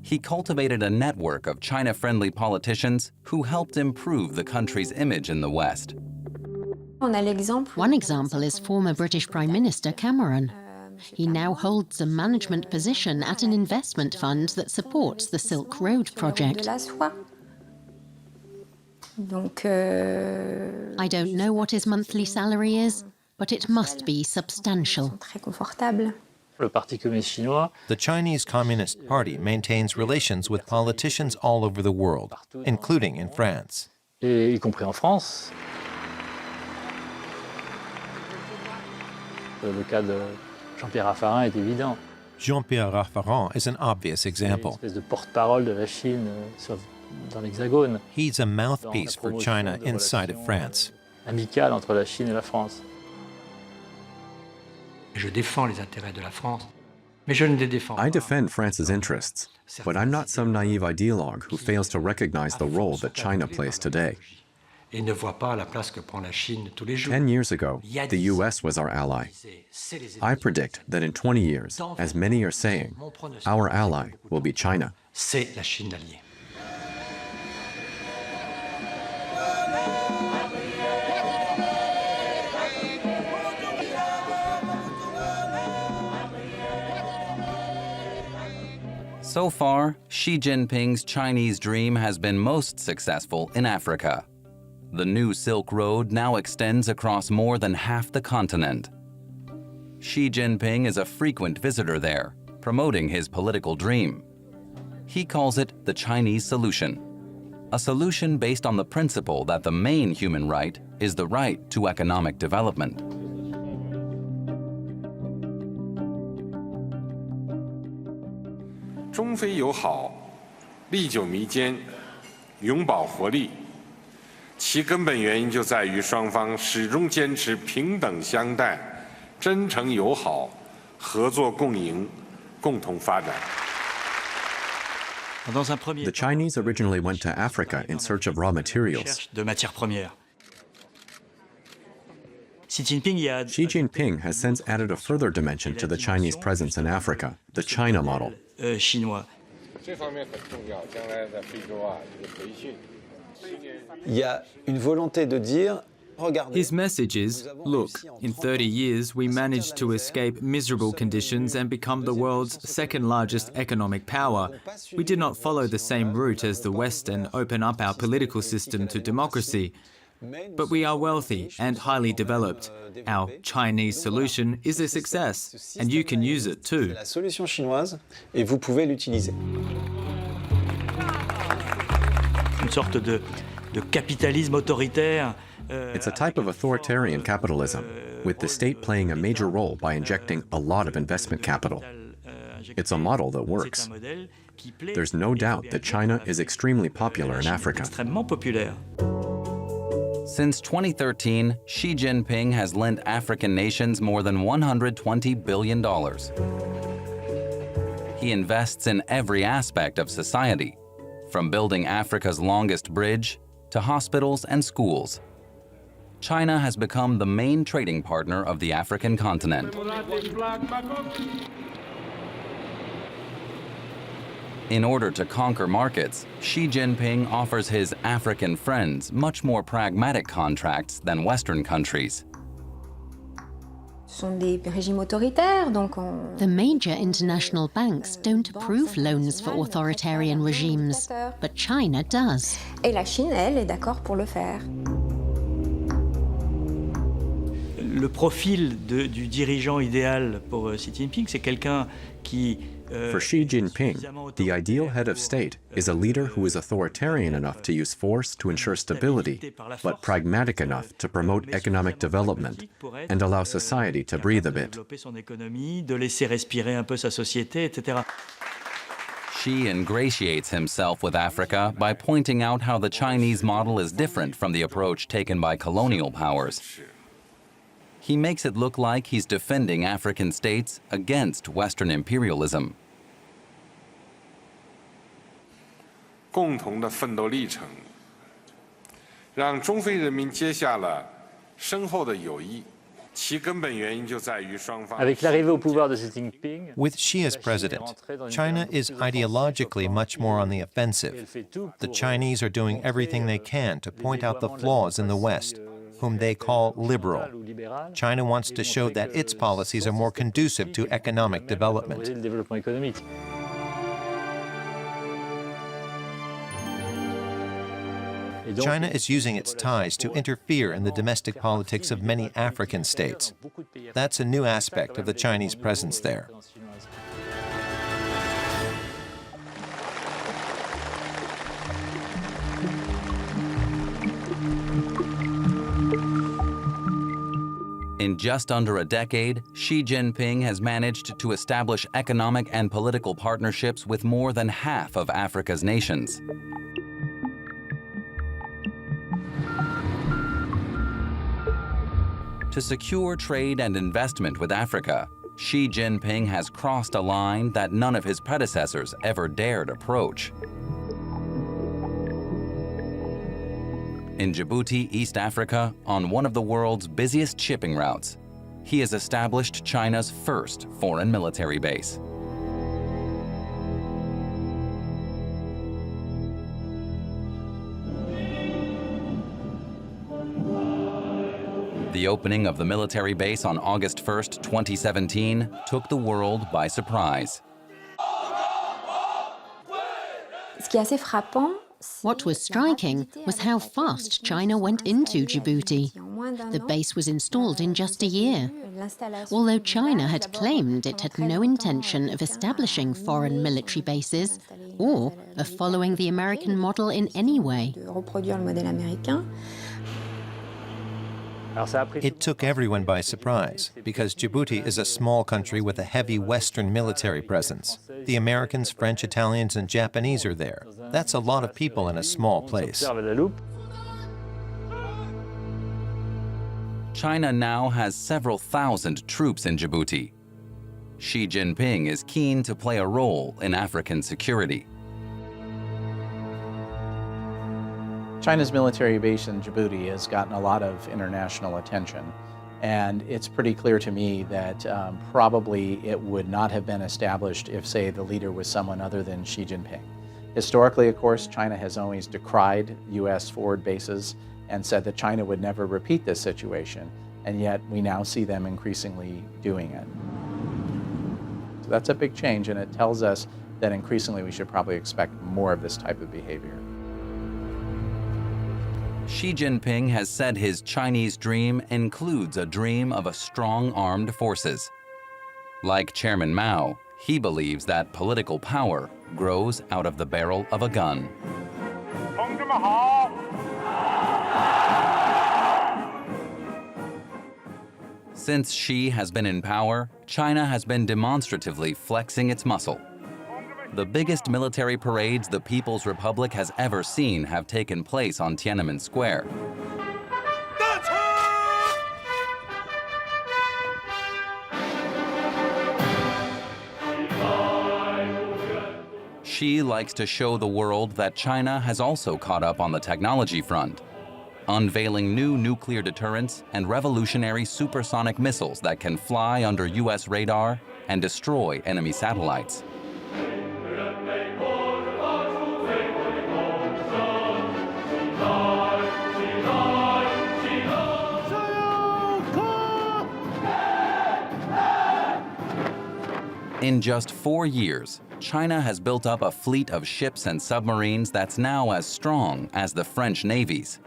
He cultivated a network of China-friendly politicians who helped improve the country's image in the West. One example is former British Prime Minister Cameron. He now holds a management position at an investment fund that supports the Silk Road project. I don't know what his monthly salary is, but it must be substantial. The Chinese Communist Party maintains relations with politicians all over the world, including in France. Jean-Pierre Raffarin is an obvious example. He's a mouthpiece for China inside of France. I defend France's interests, but I'm not some naive ideologue who fails to recognize the role that China plays today. 10 years ago, the US was our ally. I predict that in 20 years, as many are saying, our ally will be China. So far, Xi Jinping's Chinese dream has been most successful in Africa. The new Silk Road now extends across more than half the continent. Xi Jinping is a frequent visitor there, promoting his political dream. He calls it the Chinese solution, a solution based on the principle that the main human right is the right to economic development. "中非友好，历久弥坚，永葆活力。其根本原因就在于双方始终坚持平等相待、真诚友好、合作共赢、共同发展。" The Chinese originally went to Africa in search of raw materials. Xi Jinping has since added a further dimension to the Chinese presence in Africa, the China model. His message is, look, in 30 years we managed to escape miserable conditions and become the world's second largest economic power. We did not follow the same route as the West and open up our political system to democracy. But we are wealthy and highly developed. Our Chinese solution is a success, and you can use it too. Une sorte de capitalisme autoritaire. It's a type of authoritarian capitalism, with the state playing a major role by injecting a lot of investment capital. It's a model that works. There's no doubt that China is extremely popular in Africa. Since 2013, Xi Jinping has lent African nations more than $120 billion. He invests in every aspect of society, from building Africa's longest bridge to hospitals and schools. China has become the main trading partner of the African continent. In order to conquer markets, Xi Jinping offers his African friends much more pragmatic contracts than Western countries. The major international banks don't approve loans for authoritarian regimes, but China does. Et la Chine, elle, est d'accord pour le faire. Le profil du dirigeant idéal pour Xi Jinping, c'est quelqu'un qui For Xi Jinping, the ideal head of state is a leader who is authoritarian enough to use force to ensure stability, but pragmatic enough to promote economic development and allow society to breathe a bit. de laisser respirer un peu sa société, etc. Xi ingratiates himself with Africa by pointing out how the Chinese model is different from the approach taken by colonial powers. He makes it look like he's defending African states against Western imperialism. 共同的奋斗历程，让中非人民结下了深厚的友谊，其根本原因就在于双方。 With Xi as president, China is ideologically much more on the offensive. The Chinese are doing everything they can to point out the flaws in the West, whom they call liberal. China wants to show that its policies are more conducive to economic development. China is using its ties to interfere in the domestic politics of many African states. That's a new aspect of the Chinese presence there. In just under a decade, Xi Jinping has managed to establish economic and political partnerships with more than half of Africa's nations. To secure trade and investment with Africa, Xi Jinping has crossed a line that none of his predecessors ever dared approach. In Djibouti, East Africa, on one of the world's busiest shipping routes, he has established China's first foreign military base. The opening of the military base on August 1st, 2017, took the world by surprise. What was striking was how fast China went into Djibouti. The base was installed in just a year. Although China had claimed it had no intention of establishing foreign military bases or of following the American model in any way. It took everyone by surprise, because Djibouti is a small country with a heavy Western military presence. The Americans, French, Italians, and Japanese are there. That's a lot of people in a small place. China now has several thousand troops in Djibouti. Xi Jinping is keen to play a role in African security. China's military base in Djibouti has gotten a lot of international attention, and it's pretty clear to me that probably it would not have been established if, say, the leader was someone other than Xi Jinping. Historically, of course, China has always decried U.S. forward bases and said that China would never repeat this situation, and yet we now see them increasingly doing it. So that's a big change, and it tells us that increasingly we should probably expect more of this type of behavior. Xi Jinping has said his Chinese dream includes a dream of a strong armed forces. Like Chairman Mao, he believes that political power grows out of the barrel of a gun. Since Xi has been in power, China has been demonstratively flexing its muscle. The biggest military parades the People's Republic has ever seen have taken place on Tiananmen Square. Xi likes to show the world that China has also caught up on the technology front, unveiling new nuclear deterrents and revolutionary supersonic missiles that can fly under U.S. radar and destroy enemy satellites. In just 4 years, China has built up a fleet of ships and submarines that's now as strong as the French navies.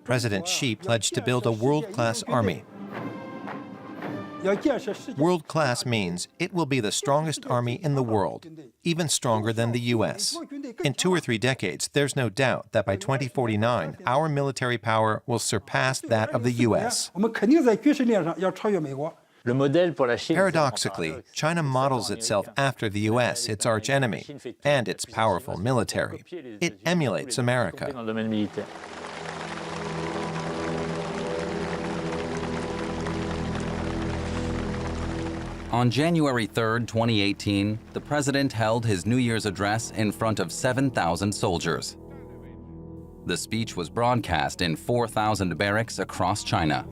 President Xi pledged to build a world-class army. World-class means it will be the strongest army in the world, even stronger than the U.S. In 2 or 3 decades, there's no doubt that by 2049, our military power will surpass that of the U.S. Paradoxically, China models itself after the U.S., its archenemy, and its powerful military. It emulates America. On January 3, 2018, the president held his New Year's address in front of 7,000 soldiers. The speech was broadcast in 4,000 barracks across China.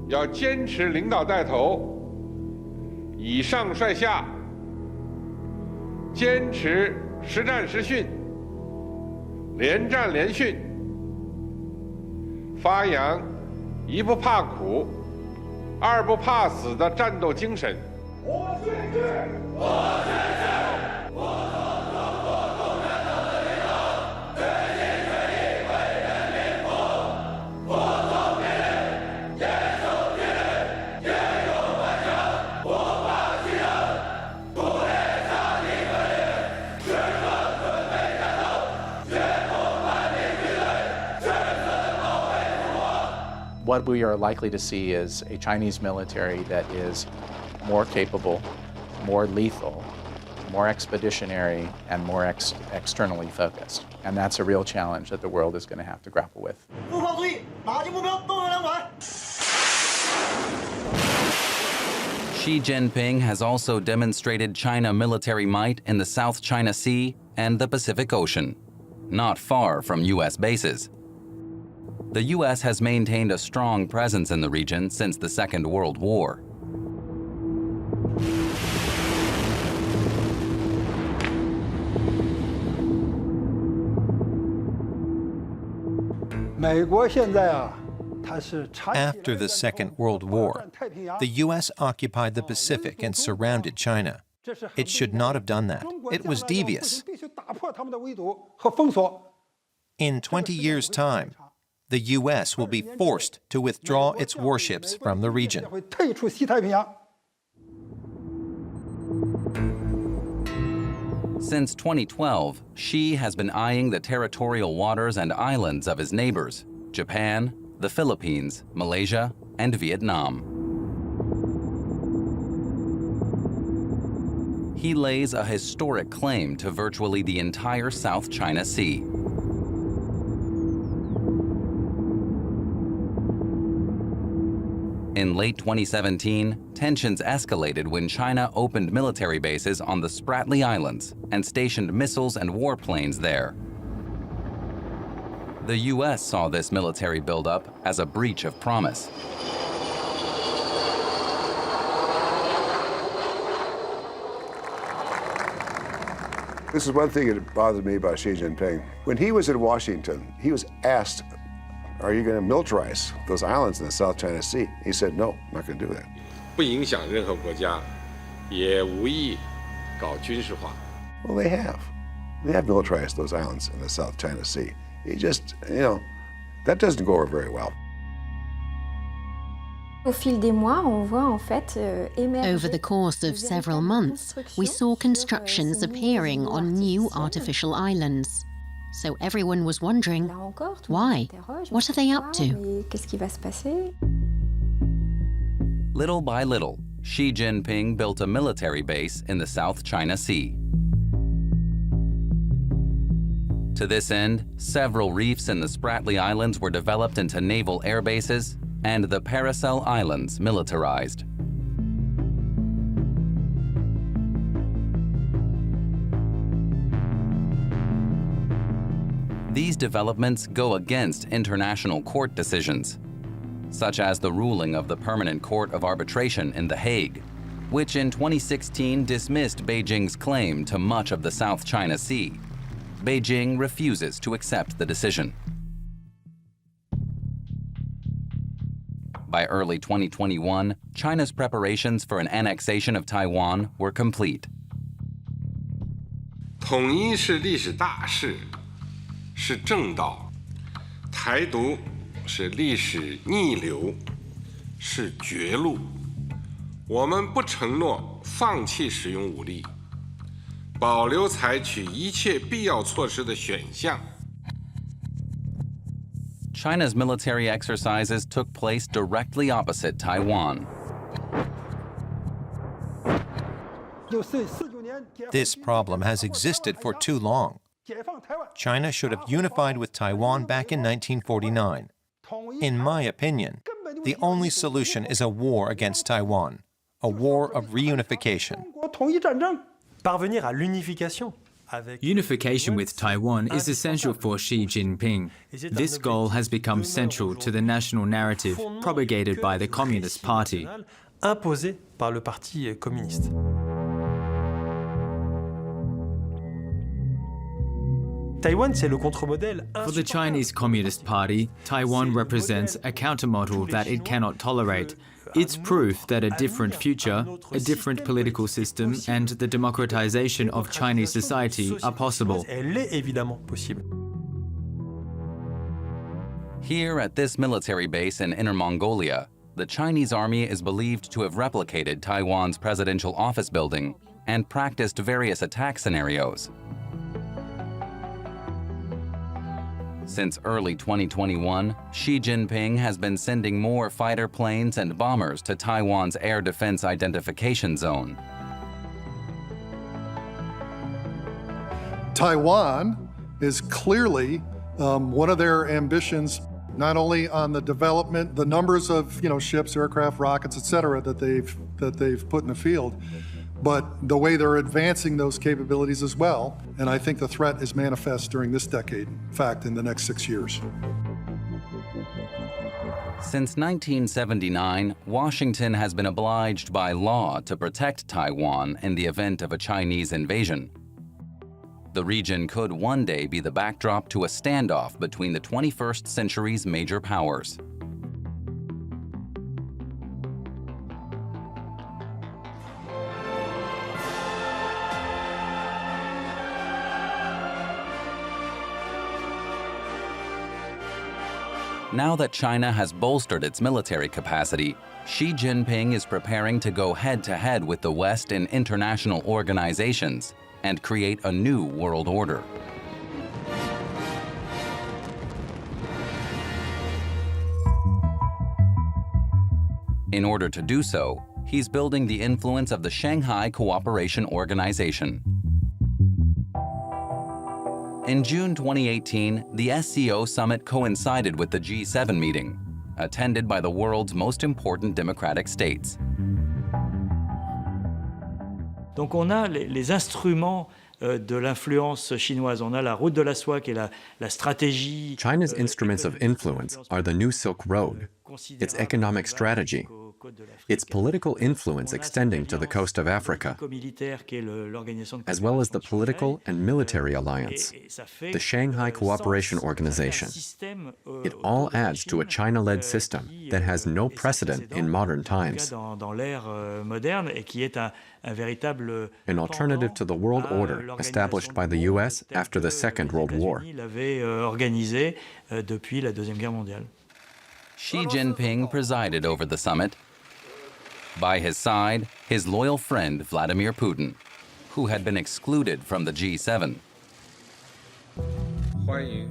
要坚持领导带头，以上率下，坚持实战实训，连战连训，发扬一不怕苦，二不怕死的战斗精神。我宣誓，我宣誓，我做中国共产党的领导，全心全意为人民服务。我做别人，严守纪律，严守本章，不怕牺牲，不恋上帝本领，时刻准备战斗，绝不叛逆军队，誓死保卫祖国。 What we are likely to see is a Chinese military that is more capable, more lethal, more expeditionary, and more externally focused. And that's a real challenge that the world is going to have to grapple with. Xi Jinping has also demonstrated China military might in the South China Sea and the Pacific Ocean, not far from U.S. bases. The U.S. has maintained a strong presence in the region since the Second World War. After the Second World War, the U.S. occupied the Pacific and surrounded China. It should not have done that. It was devious. In 20 years' time, the U.S. will be forced to withdraw its warships from the region. Since 2012, Xi has been eyeing the territorial waters and islands of his neighbors, Japan, the Philippines, Malaysia, and Vietnam. He lays a historic claim to virtually the entire South China Sea. In late 2017, tensions escalated when China opened military bases on the Spratly Islands and stationed missiles and warplanes there. The U.S. saw this military buildup as a breach of promise. This is one thing that bothered me about Xi Jinping. When he was in Washington, he was asked, are you going to militarize those islands in the South China Sea? He said, no, I'm not going to do that. 不影响任何国家，也无意搞军事化。 Well, they have. They have militarized those islands in the South China Sea. He just, that doesn't go over very well. Over the course of several months, we saw constructions appearing on new artificial islands. So everyone was wondering, why? What are they up to? Little by little, Xi Jinping built a military base in the South China Sea. To this end, several reefs in the Spratly Islands were developed into naval air bases, and the Paracel Islands militarized. These developments go against international court decisions, such as the ruling of the Permanent Court of Arbitration in The Hague, which in 2016 dismissed Beijing's claim to much of the South China Sea. Beijing refuses to accept the decision. By early 2021, China's preparations for an annexation of Taiwan were complete. 统一是历史大势，是正道；台独是历史逆流，是绝路。我们不承诺放弃使用武力，保留采取一切必要措施的选项。 China's military exercises took place directly opposite Taiwan. This problem has existed for too long. China should have unified with Taiwan back in 1949. In my opinion, the only solution is a war against Taiwan, a war of reunification. Parvenir à l'unification. Unification with Taiwan is essential for Xi Jinping. This goal has become central to the national narrative propagated by the Communist Party. Imposé par le Parti communiste. Taiwan, c'est le contre-modèle. For the Chinese Communist Party, Taiwan represents a countermodel that it cannot tolerate. It's proof that a different future, a different political system, and the democratization of Chinese society are possible. Here at this military base in Inner Mongolia, the Chinese army is believed to have replicated Taiwan's presidential office building and practiced various attack scenarios. Since early 2021, Xi Jinping has been sending more fighter planes and bombers to Taiwan's air defense identification zone. Taiwan is clearly one of their ambitions, not only on the development, the numbers of ships, aircraft, rockets, etc., that they've put in the field, but the way they're advancing those capabilities as well. And I think the threat is manifest during this decade, in fact, in the next 6 years. Since 1979, Washington has been obliged by law to protect Taiwan in the event of a Chinese invasion. The region could one day be the backdrop to a standoff between the 21st century's major powers. Now that China has bolstered its military capacity, Xi Jinping is preparing to go head-to-head with the West in international organizations and create a new world order. In order to do so, he's building the influence of the Shanghai Cooperation Organization. In June 2018, the SCO summit coincided with the G7 meeting, attended by the world's most important democratic states. Donc on a les instruments de l'influence chinoise. On a la route de la soie qui est la stratégie. China's instruments of influence are the New Silk Road, its economic strategy, its political influence extending to the coast of Africa, as well as the political and military alliance, the Shanghai Cooperation Organization. It all adds to a China-led system that has no precedent in modern times. An alternative to the world order established by the US after the Second World War. Xi Jinping presided over the summit. By his side, his loyal friend Vladimir Putin, who had been excluded from the G7.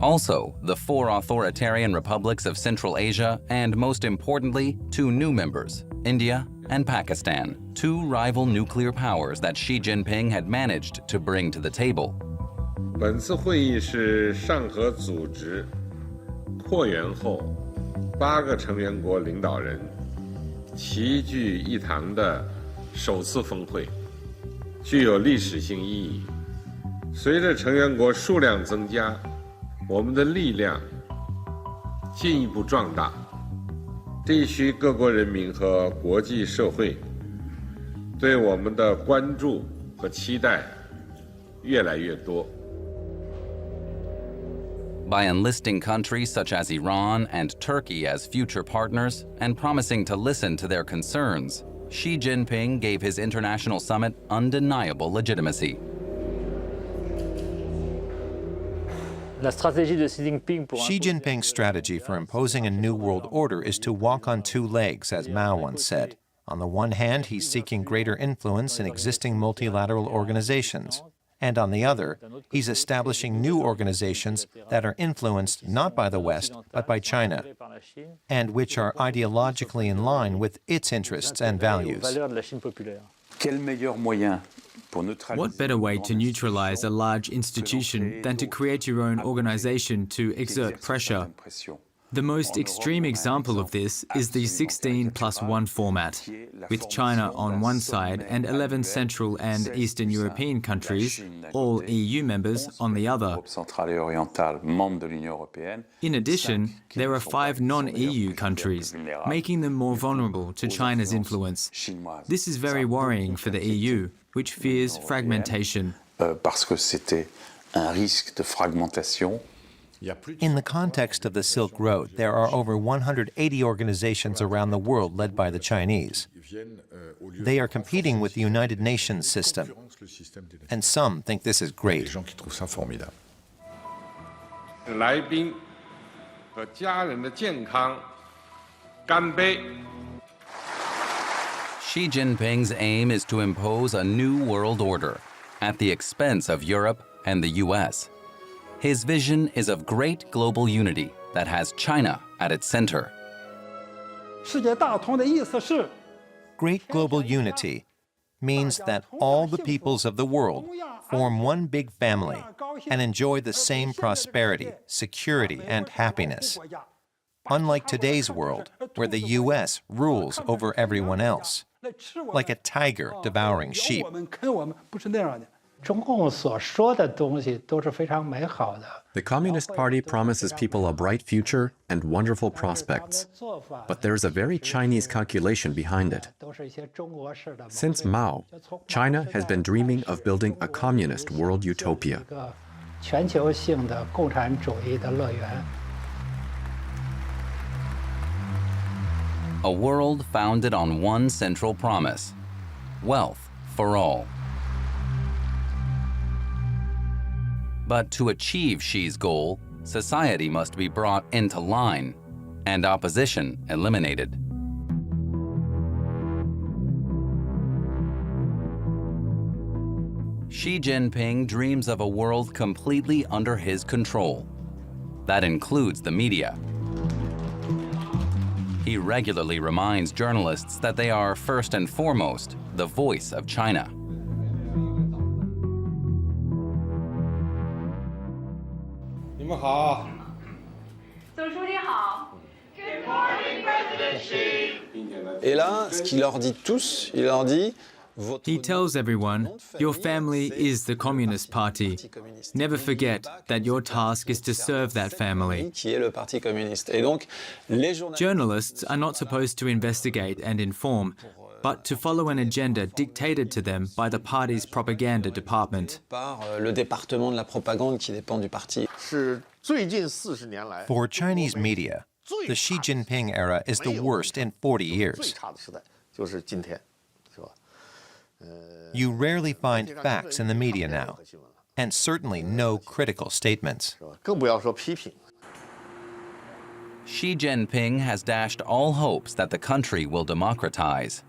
Also, the 4 authoritarian republics of Central Asia, and most importantly, 2 new members, India and Pakistan, 2 rival nuclear powers that Xi Jinping had managed to bring to the table. 本次会议是上合组织扩员后8个成员国领导人齐聚一堂的首次峰会，具有历史性意义。随着成员国数量增加，我们的力量进一步壮大，地区各国人民和国际社会对我们的关注和期待越来越多。By enlisting countries such as Iran and Turkey as future partners and promising to listen to their concerns, Xi Jinping gave his international summit undeniable legitimacy. Xi Jinping's strategy for imposing a new world order is to walk on two legs, as Mao once said. On the one hand, he's seeking greater influence in existing multilateral organizations. And on the other, he's establishing new organizations that are influenced not by the West, but by China, and which are ideologically in line with its interests and values. What better way to neutralize a large institution than to create your own organization to exert pressure? The most extreme example of this is the 16+1 format, with China on one side and 11 Central and Eastern European countries, all EU members, on the other. In addition, there are 5 non-EU countries, making them more vulnerable to China's influence. This is very worrying for the EU, which fears fragmentation. In the context of the Silk Road, there are over 180 organizations around the world led by the Chinese. They are competing with the United Nations system, and some think this is great. Xi Jinping's aim is to impose a new world order at the expense of Europe and the US. His vision is of great global unity that has China at its center. Great global unity means that all the peoples of the world form one big family and enjoy the same prosperity, security, and happiness. Unlike today's world, where the US rules over everyone else, like a tiger devouring sheep. The Communist Party promises people a bright future and wonderful prospects. But there's a very Chinese calculation behind it. Since Mao, China has been dreaming of building a communist world utopia. A world founded on one central promise: wealth for all. But to achieve Xi's goal, society must be brought into line and opposition eliminated. Xi Jinping dreams of a world completely under his control. That includes the media. He regularly reminds journalists that they are, first and foremost, the voice of China. Good morning, President Xi. Et là, ce qu'il leur dit tous, il leur dit He tells everyone, your family is the Communist Party. Never forget that your task is to serve that family. Journalists are not supposed to investigate and inform, but to follow an agenda dictated to them by the party's propaganda department. For Chinese media, the Xi Jinping era is the worst in 40 years. You rarely find facts in the media now, and certainly no critical statements. Xi Jinping has dashed all hopes that the country will democratize.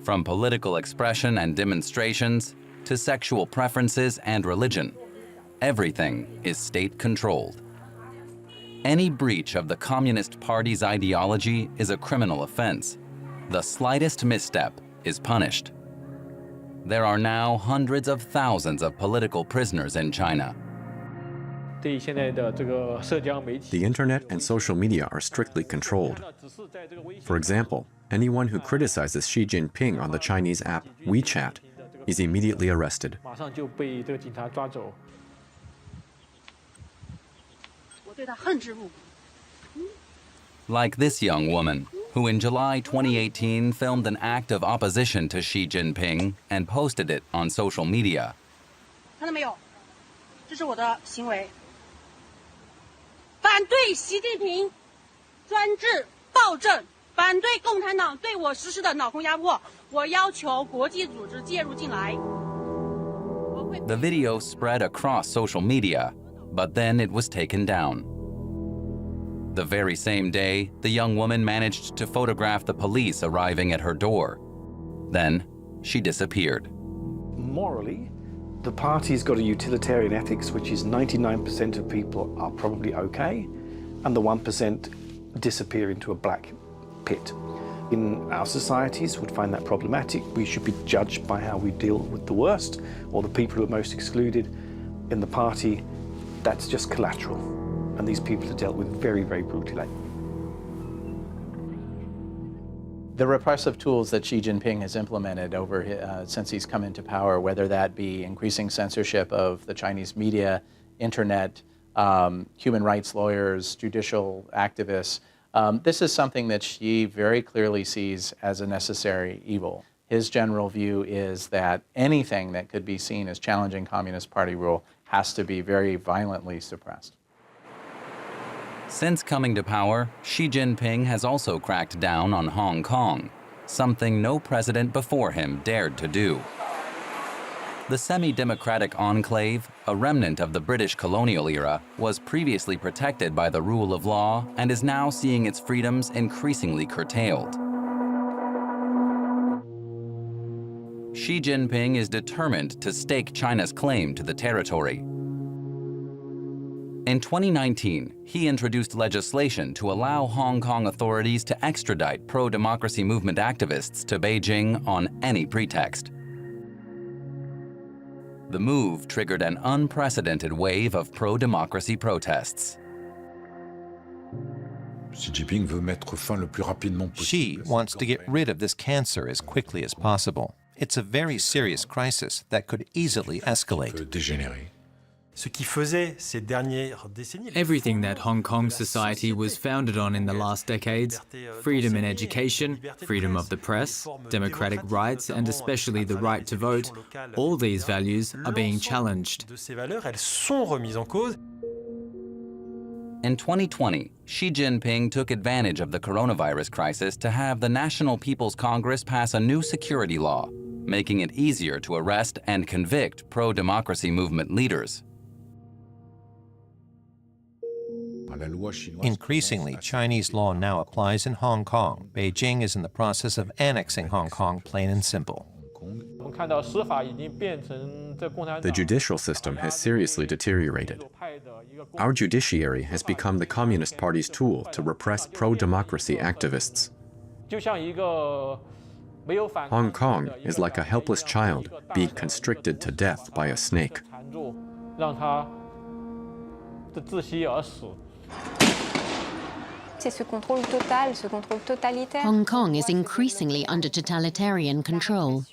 From political expression and demonstrations to sexual preferences and religion, everything is state-controlled. Any breach of the Communist Party's ideology is a criminal offense. The slightest misstep is punished. There are now hundreds of thousands of political prisoners in China. The internet and social media are strictly controlled. For example, anyone who criticizes Xi Jinping on the Chinese app WeChat is immediately arrested. Like this young woman, who in July 2018 filmed an act of opposition to Xi Jinping and posted it on social media. 看到没有？这是我的行为，反对习近平专制暴政，反对共产党对我实施的脑空压迫。我要求国际组织介入进来。 The video spread across social media, but then it was taken down. The very same day, the young woman managed to photograph the police arriving at her door. Then, she disappeared. Morally, the party's got a utilitarian ethics, which is 99% of people are probably okay, and the 1% disappear into a black pit. In our societies, would find that problematic. We should be judged by how we deal with the worst, or the people who are most excluded. In the party, that's just collateral, and these people are dealt with very, very brutally. The repressive tools that Xi Jinping has implemented since he's come into power, whether that be increasing censorship of the Chinese media, internet, human rights lawyers, judicial activists, this is something that Xi very clearly sees as a necessary evil. His general view is that anything that could be seen as challenging Communist Party rule has to be very violently suppressed. Since coming to power, Xi Jinping has also cracked down on Hong Kong, something no president before him dared to do. The semi-democratic enclave, a remnant of the British colonial era, was previously protected by the rule of law and is now seeing its freedoms increasingly curtailed. Xi Jinping is determined to stake China's claim to the territory. In 2019, he introduced legislation to allow Hong Kong authorities to extradite pro-democracy movement activists to Beijing on any pretext. The move triggered an unprecedented wave of pro-democracy protests. Xi wants to get rid of this cancer as quickly as possible. It's a very serious crisis that could easily escalate. Everything that Hong Kong society was founded on in the last decades, freedom in education, freedom of the press, democratic rights, and especially the right to vote, all these values are being challenged. In 2020, Xi Jinping took advantage of the coronavirus crisis to have the National People's Congress pass a new security law, making it easier to arrest and convict pro-democracy movement leaders. Increasingly, Chinese law now applies in Hong Kong. Beijing is in the process of annexing Hong Kong, plain and simple. The judicial system has seriously deteriorated. Our judiciary has become the Communist Party's tool to repress pro-democracy activists. Hong Kong is like a helpless child being constricted to death by a snake. Hong Kong is increasingly under totalitarian control.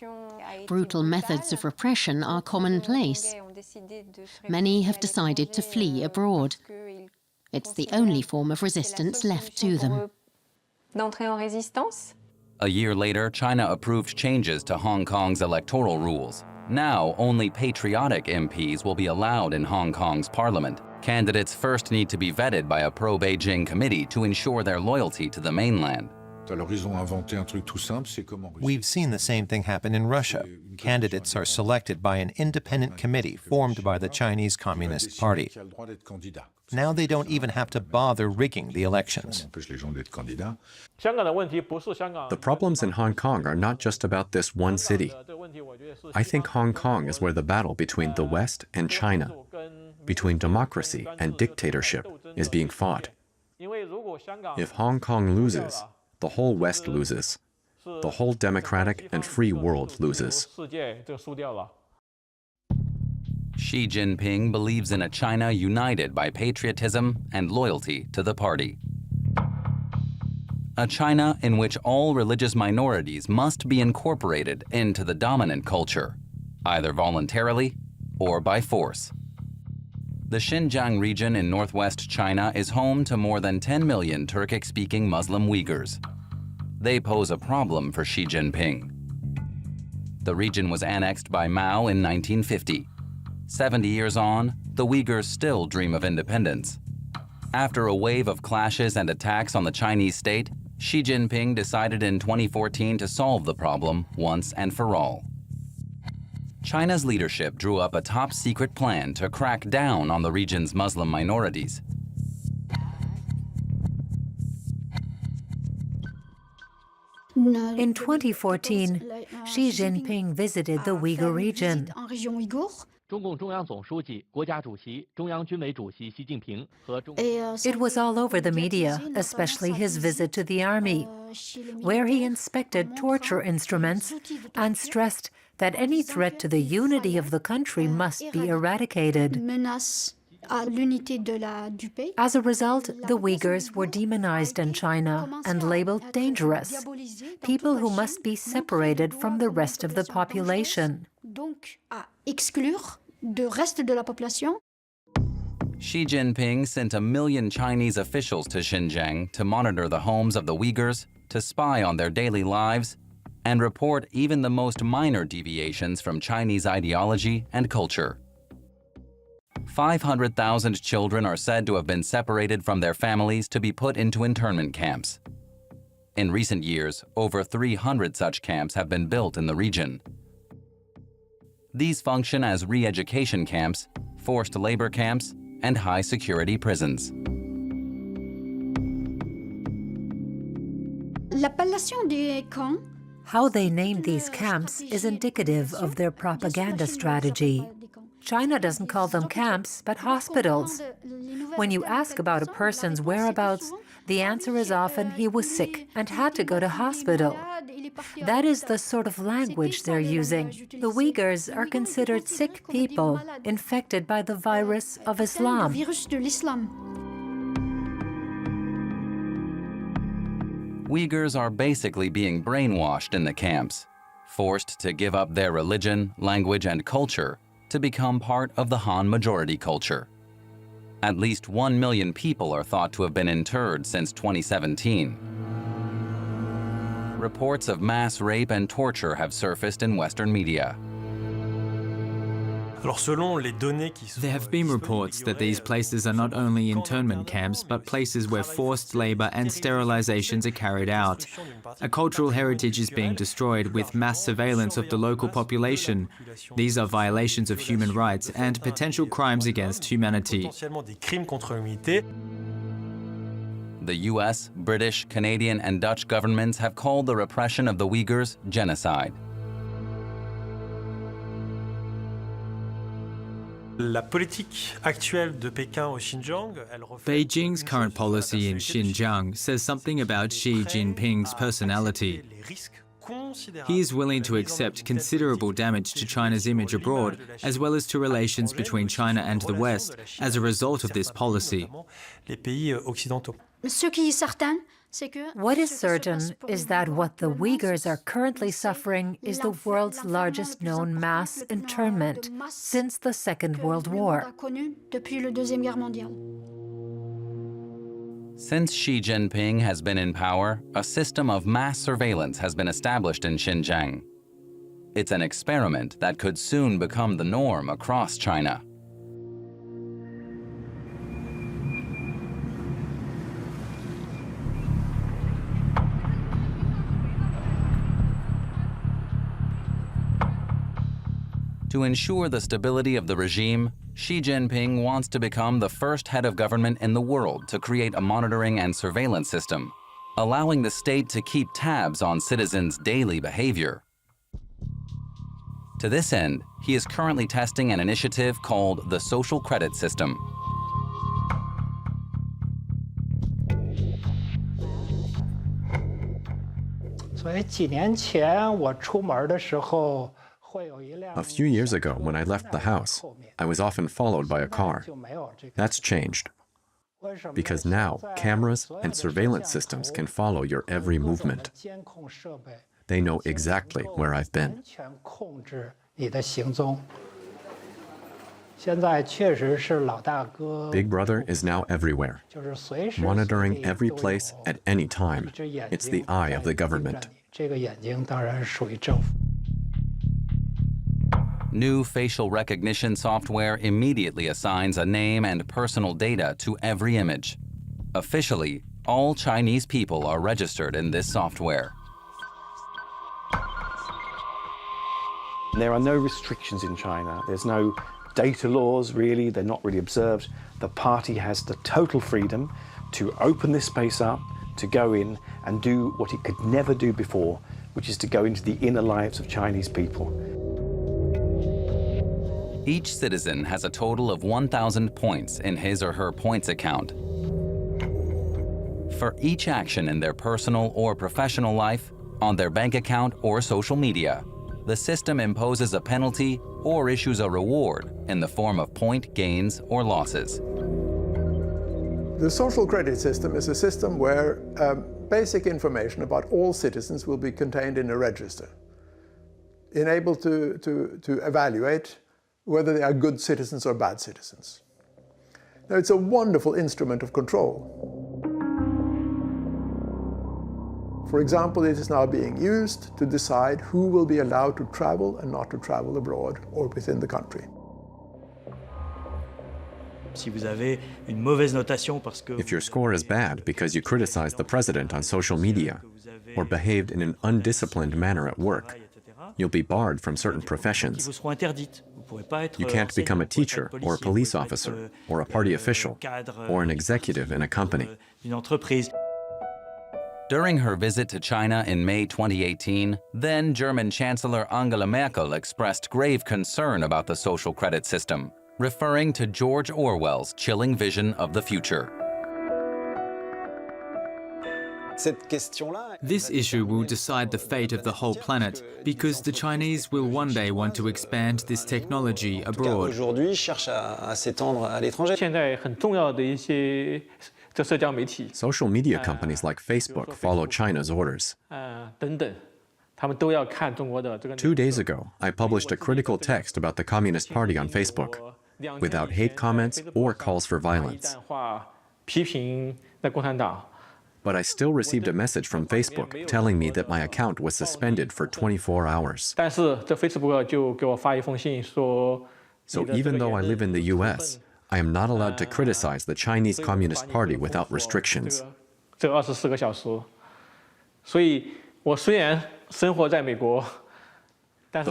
Brutal methods of repression are commonplace. Many have decided to flee abroad. It's the only form of resistance left to them. A year later, China approved changes to Hong Kong's electoral rules. Now, only patriotic MPs will be allowed in Hong Kong's parliament. Candidates first need to be vetted by a pro-Beijing committee to ensure their loyalty to the mainland. We've seen the same thing happen in Russia. Candidates are selected by an independent committee formed by the Chinese Communist Party. Now they don't even have to bother rigging the elections. The problems in Hong Kong are not just about this one city. I think Hong Kong is where the battle between the West and China, between democracy and dictatorship, is being fought. If Hong Kong loses, the whole West loses. The whole democratic and free world loses. Xi Jinping believes in a China united by patriotism and loyalty to the party. A China in which all religious minorities must be incorporated into the dominant culture, either voluntarily or by force. The Xinjiang region in northwest China is home to more than 10 million Turkic-speaking Muslim Uyghurs. They pose a problem for Xi Jinping. The region was annexed by Mao in 1950. 70 years on, the Uyghurs still dream of independence. After a wave of clashes and attacks on the Chinese state, Xi Jinping decided in 2014 to solve the problem once and for all. China's leadership drew up a top-secret plan to crack down on the region's Muslim minorities. In 2014, Xi Jinping visited the Uyghur region. It was all over the media, especially his visit to the army, where he inspected torture instruments and stressed that any threat to the unity of the country must be eradicated. As a result, the Uyghurs were demonized in China and labeled dangerous, people who must be separated from the rest of the population. Xi Jinping sent 1 million Chinese officials to Xinjiang to monitor the homes of the Uyghurs, to spy on their daily lives, and report even the most minor deviations from Chinese ideology and culture. 500,000 children are said to have been separated from their families to be put into internment camps. In recent years, over 300 such camps have been built in the region. These function as re-education camps, forced labor camps, and high-security prisons. How they named these camps is indicative of their propaganda strategy. China doesn't call them camps, but hospitals. When you ask about a person's whereabouts, the answer is often he was sick and had to go to hospital. That is the sort of language they're using. The Uyghurs are considered sick people, infected by the virus of Islam. Uyghurs are basically being brainwashed in the camps, forced to give up their religion, language, and culture to become part of the Han majority culture. At least 1 million people are thought to have been interred since 2017. Reports of mass rape and torture have surfaced in Western media. There have been reports that these places are not only internment camps, but places where forced labor and sterilizations are carried out. A cultural heritage is being destroyed with mass surveillance of the local population. These are violations of human rights and potential crimes against humanity. The US, British, Canadian, and Dutch governments have called the repression of the Uyghurs genocide. Beijing's current policy in Xinjiang says something about Xi Jinping's personality. He is willing to accept considerable damage to China's image abroad, as well as to relations between China and the West, as a result of this policy. What is certain is that what the Uyghurs are currently suffering is the world's largest known mass internment since the Second World War. Since Xi Jinping has been in power, a system of mass surveillance has been established in Xinjiang. It's an experiment that could soon become the norm across China. To ensure the stability of the regime, Xi Jinping wants to become the first head of government in the world to create a monitoring and surveillance system, allowing the state to keep tabs on citizens' daily behavior. To this end, he is currently testing an initiative called the social credit system. A few years ago, when I left the house, I was often followed by a car. That's changed. Because now, cameras and surveillance systems can follow your every movement. They know exactly where I've been. Big Brother is now everywhere, monitoring every place at any time. It's the eye of the government. New facial recognition software immediately assigns a name and personal data to every image. Officially, all Chinese people are registered in this software. There are no restrictions in China. There's no data laws, really. They're not really observed. The party has the total freedom to open this space up, to go in and do what it could never do before, which is to go into the inner lives of Chinese people. Each citizen has a total of 1,000 points in his or her points account. For each action in their personal or professional life, on their bank account or social media, the system imposes a penalty or issues a reward in the form of point gains or losses. The social credit system is a system where basic information about all citizens will be contained in a register, enabled to evaluate whether they are good citizens or bad citizens. Now, it's a wonderful instrument of control. For example, it is now being used to decide who will be allowed to travel and not to travel abroad or within the country. If your score is bad because you criticized the president on social media or behaved in an undisciplined manner at work, you'll be barred from certain professions. You can't become a teacher or a police officer or a party official or an executive in a company. During her visit to China in May 2018, then German Chancellor Angela Merkel expressed grave concern about the social credit system, referring to George Orwell's chilling vision of the future. This issue will decide the fate of the whole planet because the Chinese will one day want to expand this technology abroad. Social media companies like Facebook follow China's orders. 2 days ago, I published a critical text about the Communist Party on Facebook, without hate comments or calls for violence. But I still received a message from Facebook telling me that my account was suspended for 24 hours. So even though I live in the US, I am not allowed to criticize the Chinese Communist Party without restrictions. The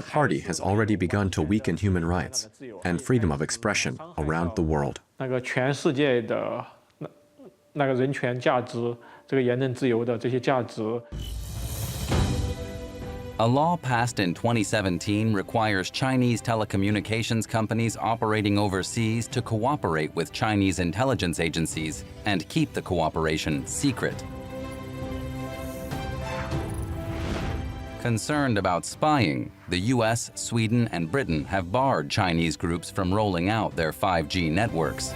party has already begun to weaken human rights and freedom of expression around the world. A law passed in 2017 requires Chinese telecommunications companies operating overseas to cooperate with Chinese intelligence agencies and keep the cooperation secret. Concerned about spying, the US, Sweden, and Britain have barred Chinese groups from rolling out their 5G networks.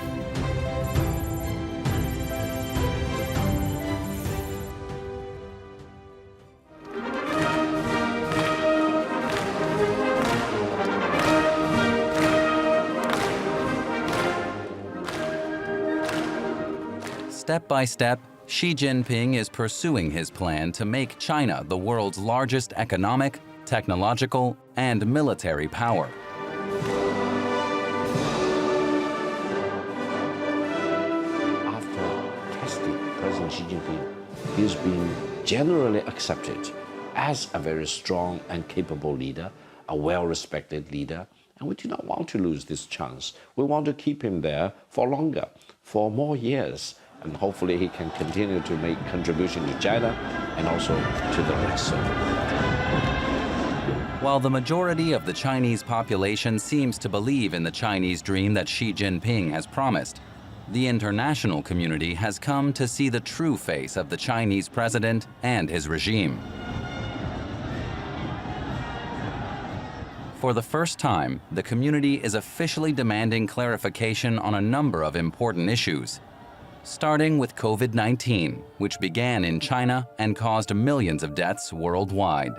Step by step, Xi Jinping is pursuing his plan to make China the world's largest economic, technological, and military power. After testing President Xi Jinping, he's been generally accepted as a very strong and capable leader, a well-respected leader, and we do not want to lose this chance. We want to keep him there for longer, for more years, and hopefully he can continue to make contribution to China and also to the rest of the world. While the majority of the Chinese population seems to believe in the Chinese dream that Xi Jinping has promised, the international community has come to see the true face of the Chinese president and his regime. For the first time, the community is officially demanding clarification on a number of important issues, starting with COVID-19, which began in China and caused millions of deaths worldwide.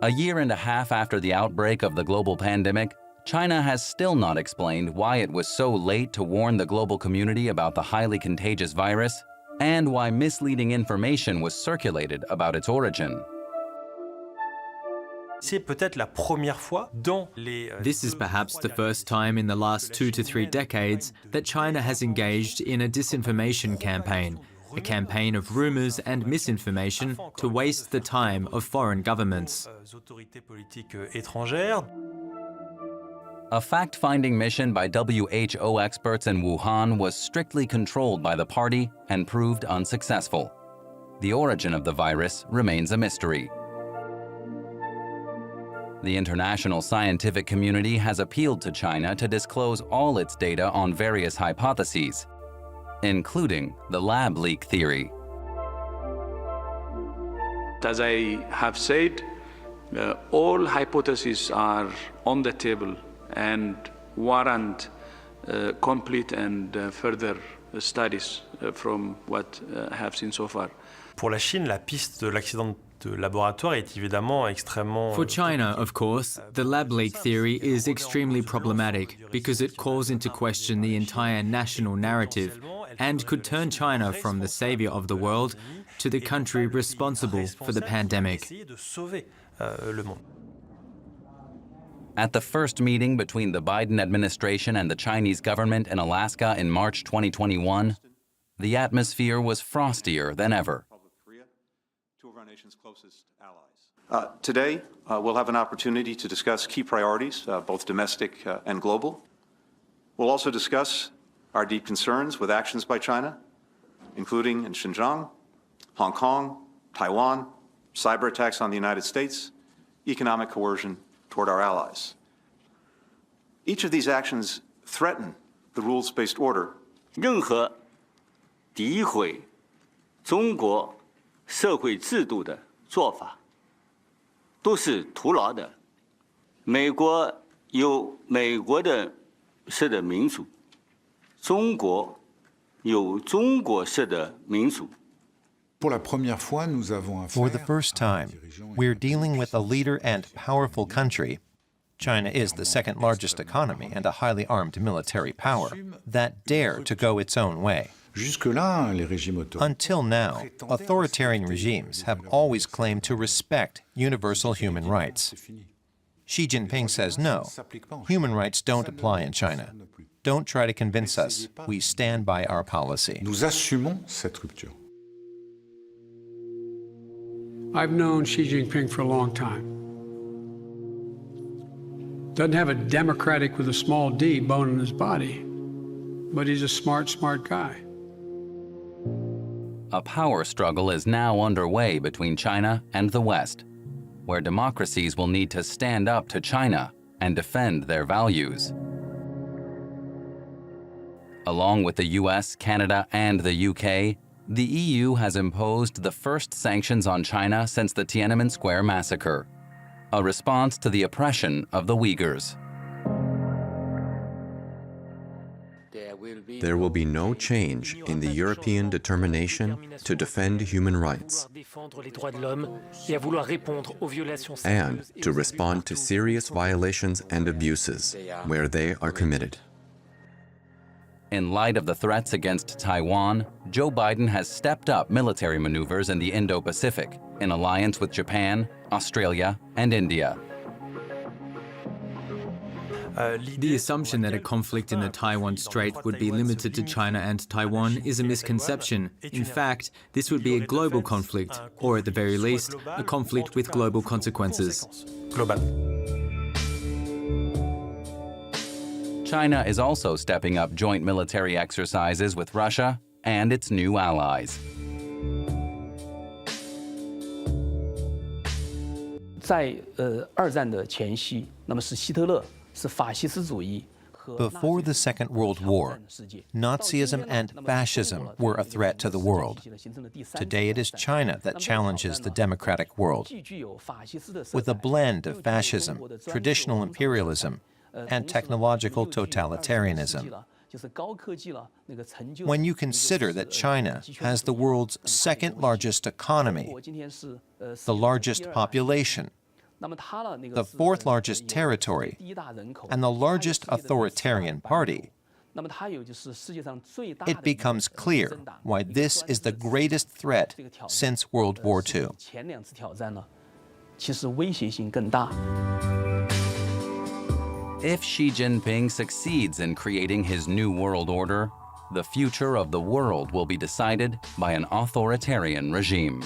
A year and a half after the outbreak of the global pandemic, China has still not explained why it was so late to warn the global community about the highly contagious virus and why misleading information was circulated about its origin. This is perhaps the first time in the last 2 to 3 decades that China has engaged in a disinformation campaign, a campaign of rumors and misinformation to waste the time of foreign governments. A fact-finding mission by WHO experts in Wuhan was strictly controlled by the party and proved unsuccessful. The origin of the virus remains a mystery. The international scientific community has appealed to China to disclose all its data on various hypotheses, including the lab leak theory. As I have said, all hypotheses are on the table and warrant complete and further studies from what I have seen so far. Pour la Chine, la piste de l'accident de laboratoire est évidemment extrêmement... For China, of course, the lab leak theory is extremely problematic because it calls into question the entire national narrative and could turn China from the savior of the world to the country responsible for the pandemic. At the first meeting between the Biden administration and the Chinese government in Alaska in March 2021, the atmosphere was frostier than ever. Today, we'll have an opportunity to discuss key priorities, both domestic and global. We'll also discuss our deep concerns with actions by China, including in Xinjiang, Hong Kong, Taiwan, cyber attacks on the United States, economic coercion toward our allies. Each of these actions threaten the rules-based order. 任何诋毁中国社会制度的做法都是徒劳的。美国有美国式的民主，中国有中国式的民主。 For the first time, we're dealing with a leader and powerful country. China is the second largest economy and a highly armed military power that dare to go its own way. Until now, authoritarian regimes have always claimed to respect universal human rights. Xi Jinping says no, human rights don't apply in China. Don't try to convince us. We stand by our policy. Nous assumons cette rupture. I've known Xi Jinping for a long time. Doesn't have a democratic with a small d bone in his body, but he's a smart guy. A power struggle is now underway between China and the West, where democracies will need to stand up to China and defend their values. Along with the US, Canada, and the UK, the EU has imposed the first sanctions on China since the Tiananmen Square massacre, a response to the oppression of the Uyghurs. There will be no change in the European determination to defend human rights and to respond to serious violations and abuses where they are committed. In light of the threats against Taiwan, Joe Biden has stepped up military maneuvers in the Indo-Pacific in alliance with Japan, Australia, and India. The assumption that a conflict in the Taiwan Strait would be limited to China and Taiwan is a misconception. In fact, this would be a global conflict, or at the very least, a conflict with global consequences. China is also stepping up joint military exercises with Russia and its new allies. 在二战的前夕，那么是希特勒是法西斯主义 Before the Second World War, Nazism and fascism were a threat to the world. Today it is China that challenges the democratic world. With a blend of fascism, traditional imperialism, and technological totalitarianism. When you consider that China has the world's second largest economy, the largest population, the fourth largest territory, and the largest authoritarian party, it becomes clear why this is the greatest threat since World War II. If Xi Jinping succeeds in creating his new world order, the future of the world will be decided by an authoritarian regime.